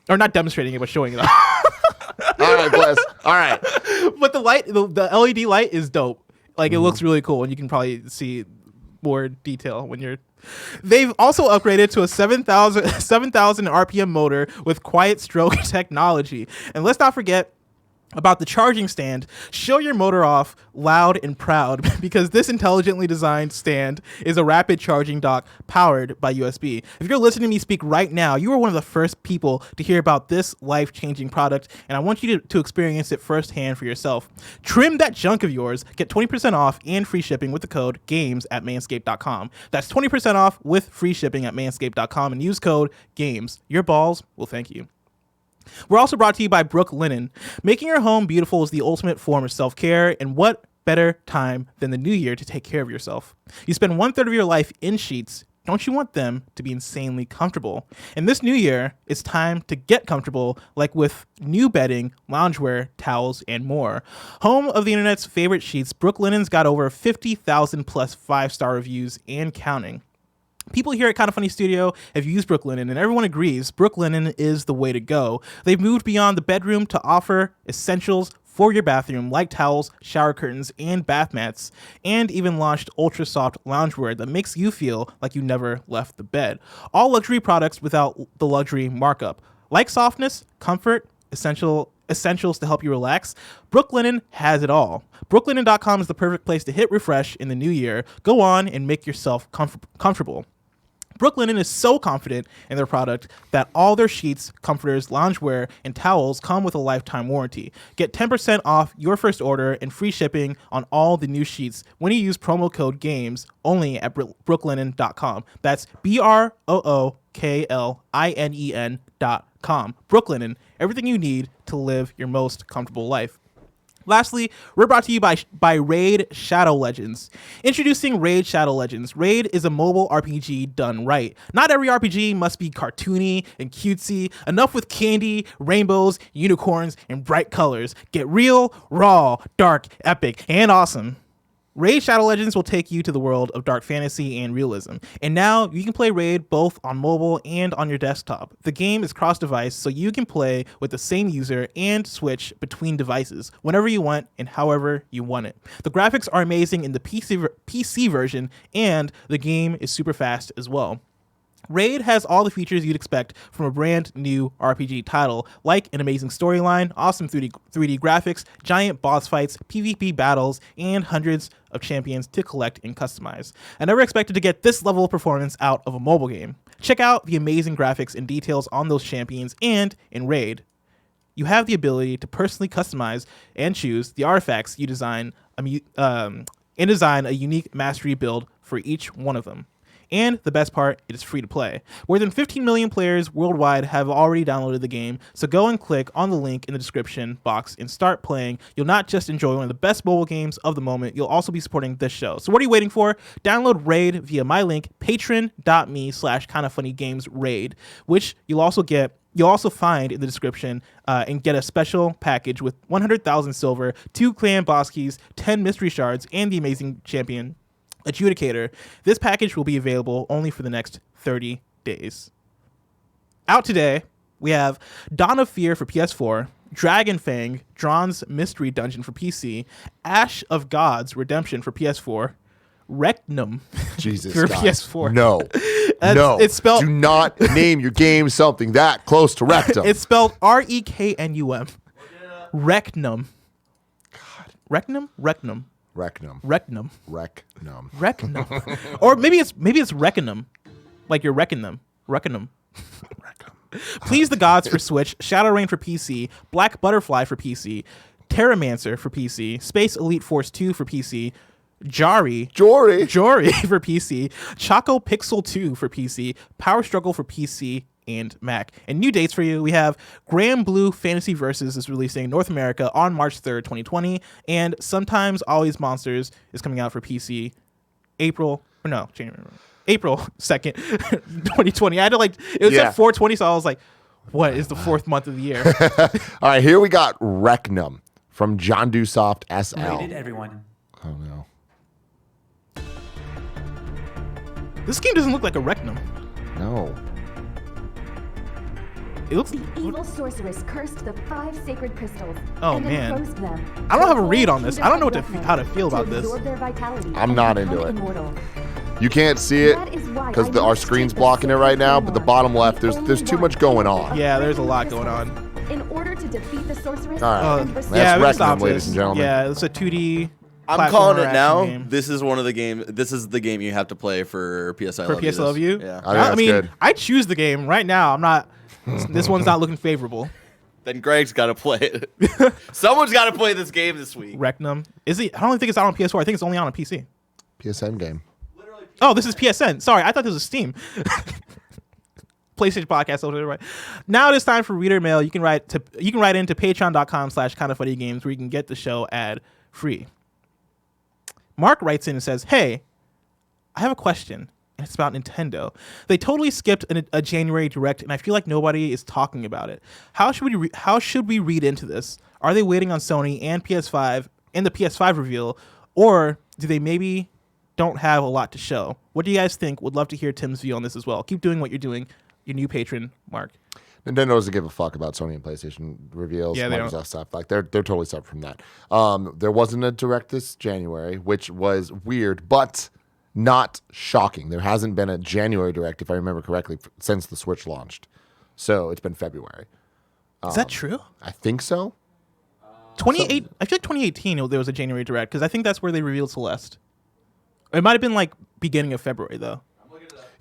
[SPEAKER 1] or not demonstrating it, but showing it off.
[SPEAKER 2] All right, bless. All right.
[SPEAKER 1] But the light, the LED light is dope. Like, it looks really cool, and you can probably see more detail when you're... They've also upgraded to a 7,000 RPM motor with quiet stroke technology. And let's not forget about the charging stand, show your motor off loud and proud because this intelligently designed stand is a rapid charging dock powered by USB. If you're listening to me speak right now, you are one of the first people to hear about this life-changing product, and I want you to experience it firsthand for yourself. Trim that junk of yours, get 20% off and free shipping with the code GAMES at manscaped.com. That's 20% off with free shipping at manscaped.com and use code GAMES. Your balls will thank you. We're also brought to you by Brooklinen. Making your home beautiful is the ultimate form of self-care, and what better time than the new year to take care of yourself? You spend 1/3 of your life in sheets. Don't you want them to be insanely comfortable? And this new year, it's time to get comfortable, like with new bedding, loungewear, towels, and more. Home of the internet's favorite sheets, Brooklinen's got over 50,000 plus 5-star reviews and counting. People here at Kinda Funny Studio have used Brooklinen, and everyone agrees Brooklinen is the way to go. They've moved beyond the bedroom to offer essentials for your bathroom, like towels, shower curtains, and bath mats, and even launched ultra soft loungewear that makes you feel like you never left the bed. All luxury products without the luxury markup. Like softness, comfort, essentials to help you relax, Brooklinen has it all. Brooklinen.com is the perfect place to hit refresh in the new year. Go on and make yourself comfortable. Brooklinen is so confident in their product that all their sheets, comforters, loungewear, and towels come with a lifetime warranty. Get 10% off your first order and free shipping on all the new sheets when you use promo code GAMES only at brooklinen.com. That's BROOKLINEN.com. Brooklinen, everything you need to live your most comfortable life. Lastly, we're brought to you by Raid Shadow Legends. Introducing Raid Shadow Legends. Raid is a mobile RPG done right. Not every RPG must be cartoony and cutesy. Enough with candy, rainbows, unicorns, and bright colors. Get real, raw, dark, epic, and awesome. Raid Shadow Legends will take you to the world of dark fantasy and realism. And now you can play Raid both on mobile and on your desktop. The game is cross-device, so you can play with the same user and switch between devices whenever you want and however you want it. The graphics are amazing in the PC version, and the game is super fast as well. Raid has all the features you'd expect from a brand new RPG title, like an amazing storyline, awesome 3D graphics, giant boss fights, PvP battles, and hundreds of champions to collect and customize. I never expected to get this level of performance out of a mobile game. Check out the amazing graphics and details on those champions, and in Raid, you have the ability to personally customize and choose the artifacts you design, and design a unique mastery build for each one of them. And the best part, it is free to play. More than 15 million players worldwide have already downloaded the game, so go and click on the link in the description box and start playing. You'll not just enjoy one of the best mobile games of the moment, you'll also be supporting this show. So what are you waiting for? Download Raid via my link, patreon.me/kindafunnygamesraid, which you'll also find in the description, and get a special package with 100,000 silver, 2 clan boss keys, 10 mystery shards, and the amazing champion Adjudicator. This package will be available only for the next 30 days. Out today, we have Dawn of Fear for PS4, Dragonfang, Drawn's Mystery Dungeon for PC, Ash of Gods Redemption for PS4, Recnum
[SPEAKER 2] Jesus
[SPEAKER 1] for
[SPEAKER 2] guys.
[SPEAKER 1] PS4.
[SPEAKER 2] No. No.
[SPEAKER 1] It's spelled.
[SPEAKER 2] Do not name your game something that close to rectum.
[SPEAKER 1] It's spelled REKNUM. Recnum. God. Recnum? Recnum.
[SPEAKER 2] Recnum.
[SPEAKER 1] Recnum.
[SPEAKER 2] Recnum.
[SPEAKER 1] Recnum. Or maybe it's Reckonum. Like you're wrecking them. Reckonum. Please the Gods for Switch, Shadow Rain for PC, Black Butterfly for PC, Terramancer for PC, Space Elite Force 2 for PC, Jory for PC, Choco Pixel 2 for PC, Power Struggle for PC and Mac. And new dates for you, we have Comrade Bleu Fantasy Versus is releasing in North America on March 3rd, 2020, and Sometimes Always Monsters is coming out for PC April 2nd, 2020. I had to it was at 420, so I was like, what is the 4th month of the year?
[SPEAKER 2] All right, here we got Recnum from John Dusoft SL.
[SPEAKER 6] Rated everyone.
[SPEAKER 2] Oh no.
[SPEAKER 1] This game doesn't look like a Recnum.
[SPEAKER 2] No.
[SPEAKER 1] It looks.
[SPEAKER 7] The evil sorceress cursed the 5 sacred crystals.
[SPEAKER 1] Oh,
[SPEAKER 7] and
[SPEAKER 1] man.
[SPEAKER 7] enclosed them.
[SPEAKER 1] I don't have a read on this. I don't know how to feel about this.
[SPEAKER 7] Absorb their vitality
[SPEAKER 2] I'm
[SPEAKER 7] and
[SPEAKER 2] not
[SPEAKER 7] become
[SPEAKER 2] into it.
[SPEAKER 7] immortal.
[SPEAKER 2] You can't see it
[SPEAKER 7] That is why
[SPEAKER 2] because
[SPEAKER 7] I
[SPEAKER 2] our
[SPEAKER 7] must
[SPEAKER 2] screen's
[SPEAKER 7] take the
[SPEAKER 2] blocking it right
[SPEAKER 7] sacred
[SPEAKER 2] now, but the
[SPEAKER 7] claymore,
[SPEAKER 2] bottom left,
[SPEAKER 7] the
[SPEAKER 2] there's too
[SPEAKER 7] only
[SPEAKER 2] much going on.
[SPEAKER 1] Yeah, there's a lot
[SPEAKER 7] crystal.
[SPEAKER 1] going on.
[SPEAKER 7] In order to defeat the sorceress
[SPEAKER 2] All right.
[SPEAKER 7] and restore
[SPEAKER 2] That's
[SPEAKER 1] we
[SPEAKER 2] Reckonum,
[SPEAKER 1] stopped
[SPEAKER 2] ladies
[SPEAKER 1] this.
[SPEAKER 2] and gentlemen.
[SPEAKER 1] Yeah, it's a 2D.
[SPEAKER 3] I'm calling
[SPEAKER 1] platformer
[SPEAKER 3] it now.
[SPEAKER 1] action game.
[SPEAKER 3] This is one of the game. This is the game you have to play for PSI.
[SPEAKER 1] For PS Love You?
[SPEAKER 3] Yeah.
[SPEAKER 2] I think that's good.
[SPEAKER 1] I choose the game right now. I'm not. This one's not looking favorable.
[SPEAKER 3] Then Greg's got to play it. Someone's got to play this game this week.
[SPEAKER 1] Recnum. Is it? I don't think it's out on PS4. I think it's only on a PC.
[SPEAKER 2] PSN game.
[SPEAKER 1] Oh, this is PSN. Sorry, I thought this was Steam. PlayStation Podcast. Over there, right? Now it is time for reader mail. You can write into patreon.com/kindoffunnygames where you can get the show ad free. Mark writes in and says, "Hey, I have a question, and it's about Nintendo. They totally skipped a January Direct, and I feel like nobody is talking about it. How should we read into this? Are they waiting on Sony and PS5 and the PS5 reveal, or do they maybe don't have a lot to show? What do you guys think? Would love to hear Tim's view on this as well. Keep doing what you're doing. Your new patron, Mark."
[SPEAKER 2] Nintendo doesn't give a fuck about Sony and PlayStation reveals,
[SPEAKER 1] Yeah, they
[SPEAKER 2] Microsoft
[SPEAKER 1] don't.
[SPEAKER 2] stuff. Like they're totally separate from that. There wasn't a Direct this January, which was weird, but not shocking. There hasn't been a January Direct, if I remember correctly, since the Switch launched. So it's been February.
[SPEAKER 1] Is that true?
[SPEAKER 2] I think so.
[SPEAKER 1] 28. I feel like 2018 there was a January Direct because I think that's where they revealed Celeste. It might have been like beginning of February though.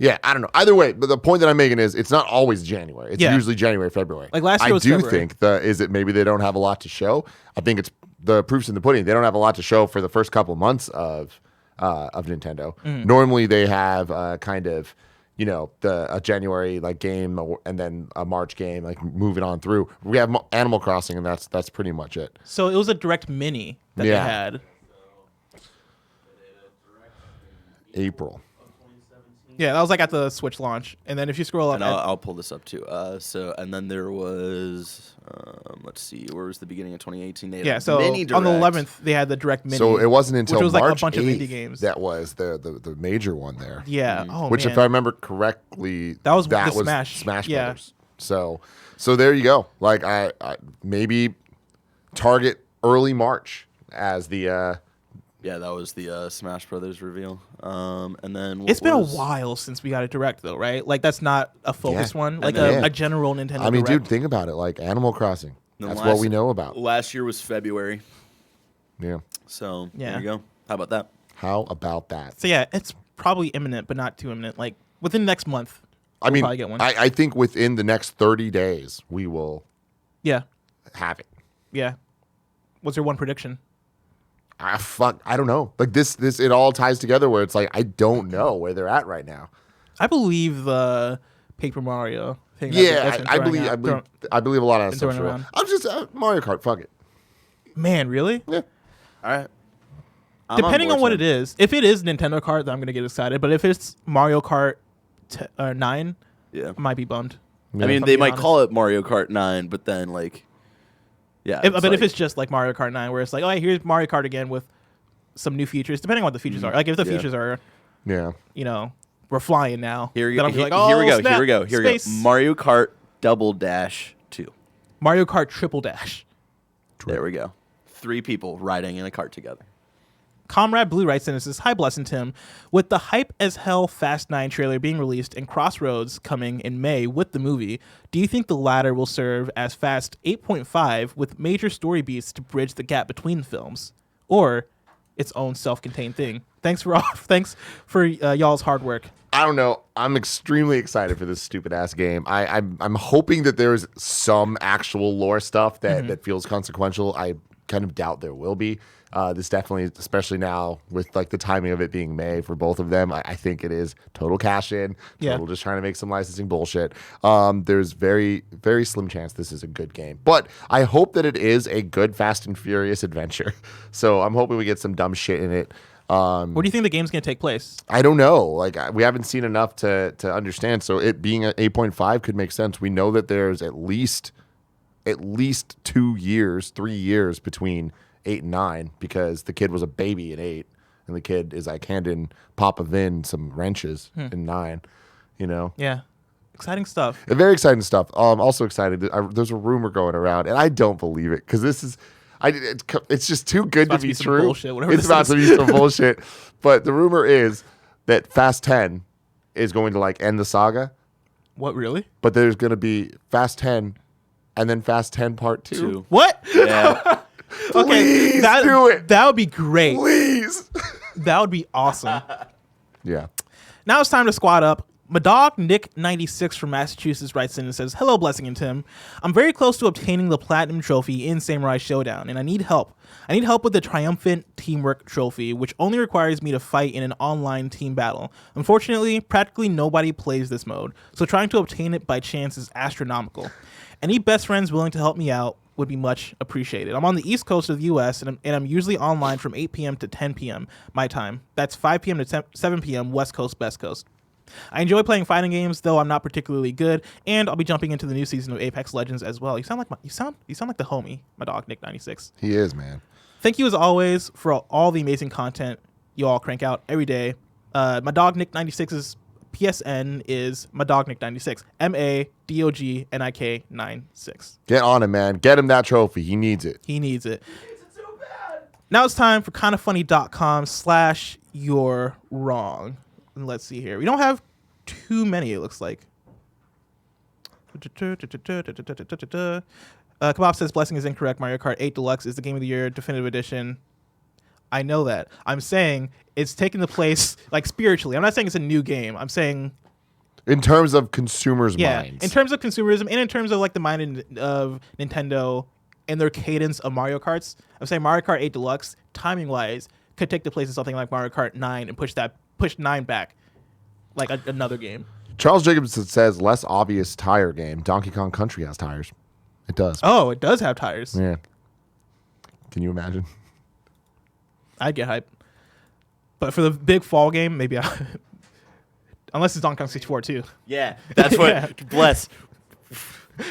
[SPEAKER 2] Yeah, I don't know. Either way, but the point that I'm making is it's not always January. It's
[SPEAKER 1] Yeah.
[SPEAKER 2] usually January, February.
[SPEAKER 1] Like last year was
[SPEAKER 2] I do
[SPEAKER 1] February.
[SPEAKER 2] think is it maybe they don't have a lot to show. I think it's the proof's in the pudding. They don't have a lot to show for the first couple months of Nintendo. Normally they have kind of a January like game and then a March game like moving on through. We have Animal Crossing and that's pretty much it.
[SPEAKER 1] So it was a Direct Mini that
[SPEAKER 2] Yeah.
[SPEAKER 1] they had.
[SPEAKER 2] April.
[SPEAKER 1] Yeah, that was like at the Switch launch. And then if you scroll up,
[SPEAKER 3] And I'll pull this up too. And then there was, let's see, where was the beginning of 2018? They had
[SPEAKER 1] yeah,
[SPEAKER 3] a
[SPEAKER 1] so
[SPEAKER 3] mini
[SPEAKER 1] on the
[SPEAKER 3] Direct.
[SPEAKER 1] 11th they had the Direct Mini.
[SPEAKER 2] So it wasn't until
[SPEAKER 1] which was like
[SPEAKER 2] March
[SPEAKER 1] a bunch of
[SPEAKER 2] 8th
[SPEAKER 1] indie games.
[SPEAKER 2] that was the major one there.
[SPEAKER 1] Yeah. Oh,
[SPEAKER 2] Which,
[SPEAKER 1] man.
[SPEAKER 2] if I remember correctly,
[SPEAKER 1] That was the Smash. Yeah.
[SPEAKER 2] Brothers. So there you go. Like I maybe target early March as the
[SPEAKER 3] Yeah, that was the Smash Brothers reveal. And then
[SPEAKER 1] It's been a while since we got a Direct though, right? Like that's not a focused
[SPEAKER 2] Yeah.
[SPEAKER 1] one, like
[SPEAKER 2] Yeah.
[SPEAKER 1] a general Nintendo
[SPEAKER 2] I mean,
[SPEAKER 1] Direct.
[SPEAKER 2] dude, think about it. Like Animal Crossing.
[SPEAKER 3] The
[SPEAKER 2] That's
[SPEAKER 3] last-
[SPEAKER 2] what we know about.
[SPEAKER 3] Last year was February.
[SPEAKER 2] Yeah.
[SPEAKER 3] So
[SPEAKER 1] Yeah.
[SPEAKER 3] there you go. How about that?
[SPEAKER 2] How about that?
[SPEAKER 1] So yeah, it's probably imminent, but not too imminent. Like within the next month,
[SPEAKER 2] I
[SPEAKER 1] we'll
[SPEAKER 2] mean,
[SPEAKER 1] probably get one.
[SPEAKER 2] I think within the next 30 days we will
[SPEAKER 1] yeah,
[SPEAKER 2] have it.
[SPEAKER 1] yeah. What's your one prediction?
[SPEAKER 2] I don't know. Like this it all ties together where it's like I don't know where they're at right now.
[SPEAKER 1] I believe the Paper Mario thing.
[SPEAKER 2] Yeah, I believe a lot of that
[SPEAKER 1] throwing
[SPEAKER 2] stuff.
[SPEAKER 1] around.
[SPEAKER 2] I'm just Mario Kart. Fuck it.
[SPEAKER 1] Man, really?
[SPEAKER 2] Yeah.
[SPEAKER 3] All right.
[SPEAKER 1] Depending on what it is, if it is Nintendo Kart, then I'm gonna get excited. But if it's Mario Kart 9,
[SPEAKER 3] Yeah.
[SPEAKER 1] I might be bummed.
[SPEAKER 3] I mean,
[SPEAKER 1] If I'm
[SPEAKER 3] they
[SPEAKER 1] being
[SPEAKER 3] might
[SPEAKER 1] honest.
[SPEAKER 3] call it Mario Kart 9, but then like, yeah.
[SPEAKER 1] But if it's just like Mario Kart 9, where it's like, oh, hey, here's Mario Kart again with some new features, depending on what the features are. Like if the
[SPEAKER 3] Yeah.
[SPEAKER 1] features are,
[SPEAKER 2] Yeah.
[SPEAKER 1] we're flying now.
[SPEAKER 3] here,
[SPEAKER 1] then I'll be like, oh,
[SPEAKER 3] here we go.
[SPEAKER 1] snap,
[SPEAKER 3] Here we go. Here we go.
[SPEAKER 1] space.
[SPEAKER 3] Mario Kart Double Dash 2.
[SPEAKER 1] Mario Kart Triple Dash.
[SPEAKER 3] There we go. 3 people riding in a cart together.
[SPEAKER 1] Comrade Bleu writes in and says, "Hi, Bless and Tim. With the hype as hell Fast 9 trailer being released and Crossroads coming in May with the movie, do you think the latter will serve as Fast 8.5 with major story beats to bridge the gap between the films, or its own self-contained thing? Thanks for y'all's hard work."
[SPEAKER 2] I don't know. I'm extremely excited for this stupid ass game. I'm hoping that there's some actual lore stuff that feels consequential. I kind of doubt there will be. This definitely, especially now with like the timing of it being May for both of them, I think it is total cash in, total just trying to make some licensing bullshit. There's very, very slim chance this is a good game, but I hope that it is a good Fast and Furious adventure. So I'm hoping we get some dumb shit in it.
[SPEAKER 1] Where do you think the game's going to take place?
[SPEAKER 2] I don't know. Like we haven't seen enough to understand. So it being an 8.5 could make sense. We know that there's at least 2 years, 3 years between 8 and 9 because the kid was a baby in 8 and the kid is like handing Papa Vin some wrenches in 9.
[SPEAKER 1] Yeah. Exciting stuff.
[SPEAKER 2] Very exciting stuff. I'm also excited. There's a rumor going around, and I don't believe it because this is, it's just too good to
[SPEAKER 1] about to
[SPEAKER 2] be
[SPEAKER 1] be some
[SPEAKER 2] true.
[SPEAKER 1] bullshit, whatever
[SPEAKER 2] It's
[SPEAKER 1] this
[SPEAKER 2] about
[SPEAKER 1] is.
[SPEAKER 2] to be some bullshit. But the rumor is that Fast 10 is going to like end the saga,
[SPEAKER 1] What, really?
[SPEAKER 2] but there's going to be Fast 10 and then Fast 10 Part 2.
[SPEAKER 3] Two.
[SPEAKER 1] What?
[SPEAKER 3] Yeah.
[SPEAKER 1] Okay,
[SPEAKER 2] Please do it.
[SPEAKER 1] That would be great.
[SPEAKER 2] Please.
[SPEAKER 1] That would be awesome.
[SPEAKER 2] Yeah.
[SPEAKER 1] Now it's time to squad up. My dog, Nick96 from Massachusetts, writes in and says, "Hello, Blessing and Tim. I'm very close to obtaining the Platinum Trophy in Samurai Showdown, and I need help. I need help with the Triumphant Teamwork Trophy, which only requires me to fight in an online team battle. Unfortunately, practically nobody plays this mode, so trying to obtain it by chance is astronomical. Any best friends willing to help me out would be much appreciated. I'm on the East Coast of the U.S., and I'm usually online from 8 p.m. to 10 p.m. my time. That's 5 p.m. to 7 p.m. West Coast, Best Coast. I enjoy playing fighting games, though I'm not particularly good, and I'll be jumping into the new season of Apex Legends as well." You sound like you sound like the homie, my dog, Nick96.
[SPEAKER 2] He is, man.
[SPEAKER 1] Thank you as always for all the amazing content you all crank out every day. My dog Nick96's PSN is my dog Nick96, MADOGNIK96.
[SPEAKER 2] Get on him, man. Get him that trophy. He needs it.
[SPEAKER 1] He needs it. Now it's time for kindafunny.com/you're wrong. And let's see here. We don't have too many, it looks like. Kebab says Blessing is incorrect. Mario Kart 8 Deluxe is the game of the year, definitive edition. I know that. I'm saying it's taking the place, like, spiritually. I'm not saying it's a new game. I'm saying,
[SPEAKER 2] In terms of consumers'
[SPEAKER 1] yeah,
[SPEAKER 2] minds.
[SPEAKER 1] in terms of consumerism and in terms of, like, the mind of Nintendo and their cadence of Mario Karts. I'm saying Mario Kart 8 Deluxe, timing-wise, could take the place of something like Mario Kart 9 and push 9 back, like another game.
[SPEAKER 2] Charles Jacobson says less obvious tire game. Donkey Kong Country has tires. It does.
[SPEAKER 1] Oh, it does have tires.
[SPEAKER 2] Yeah. Can you imagine?
[SPEAKER 1] I'd get hype. But for the big fall game, maybe unless it's Donkey Kong 64 too.
[SPEAKER 3] Yeah, that's what.
[SPEAKER 1] Yeah.
[SPEAKER 3] Bless,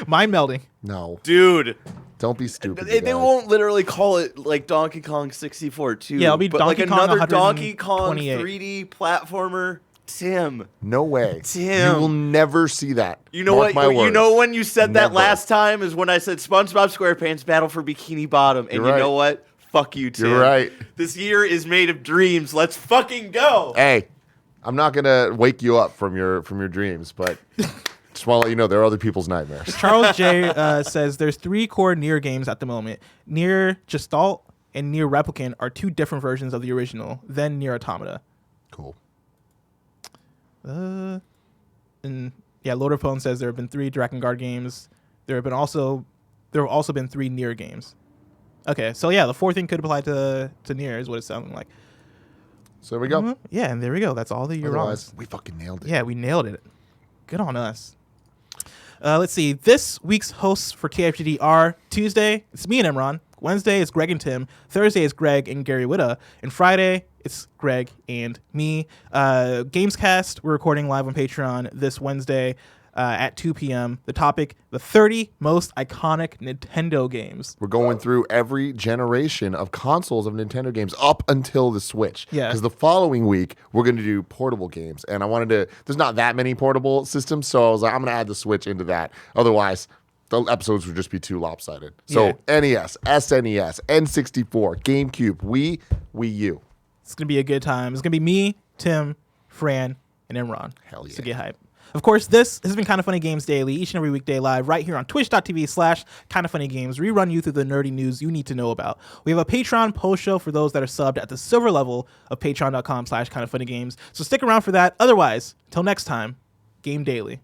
[SPEAKER 1] Mind melding.
[SPEAKER 2] No.
[SPEAKER 3] dude.
[SPEAKER 2] Don't be stupid.
[SPEAKER 3] They
[SPEAKER 2] you guys.
[SPEAKER 3] won't literally call it like Donkey Kong 64 too.
[SPEAKER 1] Yeah, it'll be
[SPEAKER 3] but
[SPEAKER 1] Donkey
[SPEAKER 3] like
[SPEAKER 1] Kong
[SPEAKER 3] another Donkey Kong
[SPEAKER 1] 128.
[SPEAKER 3] 3D platformer. Tim,
[SPEAKER 2] No way.
[SPEAKER 3] Tim.
[SPEAKER 2] You will never see that.
[SPEAKER 3] you know
[SPEAKER 2] Mark
[SPEAKER 3] what?
[SPEAKER 2] my
[SPEAKER 3] You
[SPEAKER 2] words.
[SPEAKER 3] know when you said that
[SPEAKER 2] Never.
[SPEAKER 3] last time is when I said SpongeBob SquarePants Battle for Bikini Bottom, and
[SPEAKER 2] You're
[SPEAKER 3] you
[SPEAKER 2] right.
[SPEAKER 3] know what? Fuck you, Tim.
[SPEAKER 2] You're right.
[SPEAKER 3] This year is made of dreams. Let's fucking go.
[SPEAKER 2] Hey, I'm not gonna wake you up from your dreams, but just want to let you know there are other people's nightmares.
[SPEAKER 1] Charles J says there's 3 core Nier games at the moment. Nier Gestalt and Nier Replicant are 2 different versions of the original, then Nier Automata.
[SPEAKER 2] Cool.
[SPEAKER 1] And yeah, Loaderphone says there have been 3 Drakengard games. There have also been 3 Nier games. Okay, so yeah, the 4th thing could apply to Nier is what it's sounding like.
[SPEAKER 2] So there we go.
[SPEAKER 1] Yeah, and there we go. That's all the year
[SPEAKER 2] Otherwise, we fucking nailed it.
[SPEAKER 1] Yeah, we nailed it. Good on us. Let's see. This week's hosts for KFGD are Tuesday, it's me and Emron. Wednesday, it's Greg and Tim. Thursday, it's Greg and Gary Witta. And Friday, it's Greg and me. Gamescast, we're recording live on Patreon this Wednesday at 2 p.m. The topic, the 30 most iconic Nintendo games.
[SPEAKER 2] We're going through every generation of consoles of Nintendo games up until the Switch.
[SPEAKER 1] Yeah.
[SPEAKER 2] Because the following week, we're going to do portable games. And I wanted to, there's not that many portable systems, so I was like, I'm going to add the Switch into that. Otherwise, the episodes would just be too lopsided. So NES, SNES, N64, GameCube, Wii U.
[SPEAKER 1] It's going to be a good time. It's going to be me, Tim, Fran, and Imran.
[SPEAKER 2] Hell yeah.
[SPEAKER 1] So get hype. Of course, this has been Kinda Funny Games Daily, each and every weekday live right here on twitch.tv/KindaFunnyGames. We run you through the nerdy news you need to know about. We have a Patreon post show for those that are subbed at the silver level of patreon.com/KindaFunnyGames. So stick around for that. Otherwise, until next time, Game Daily.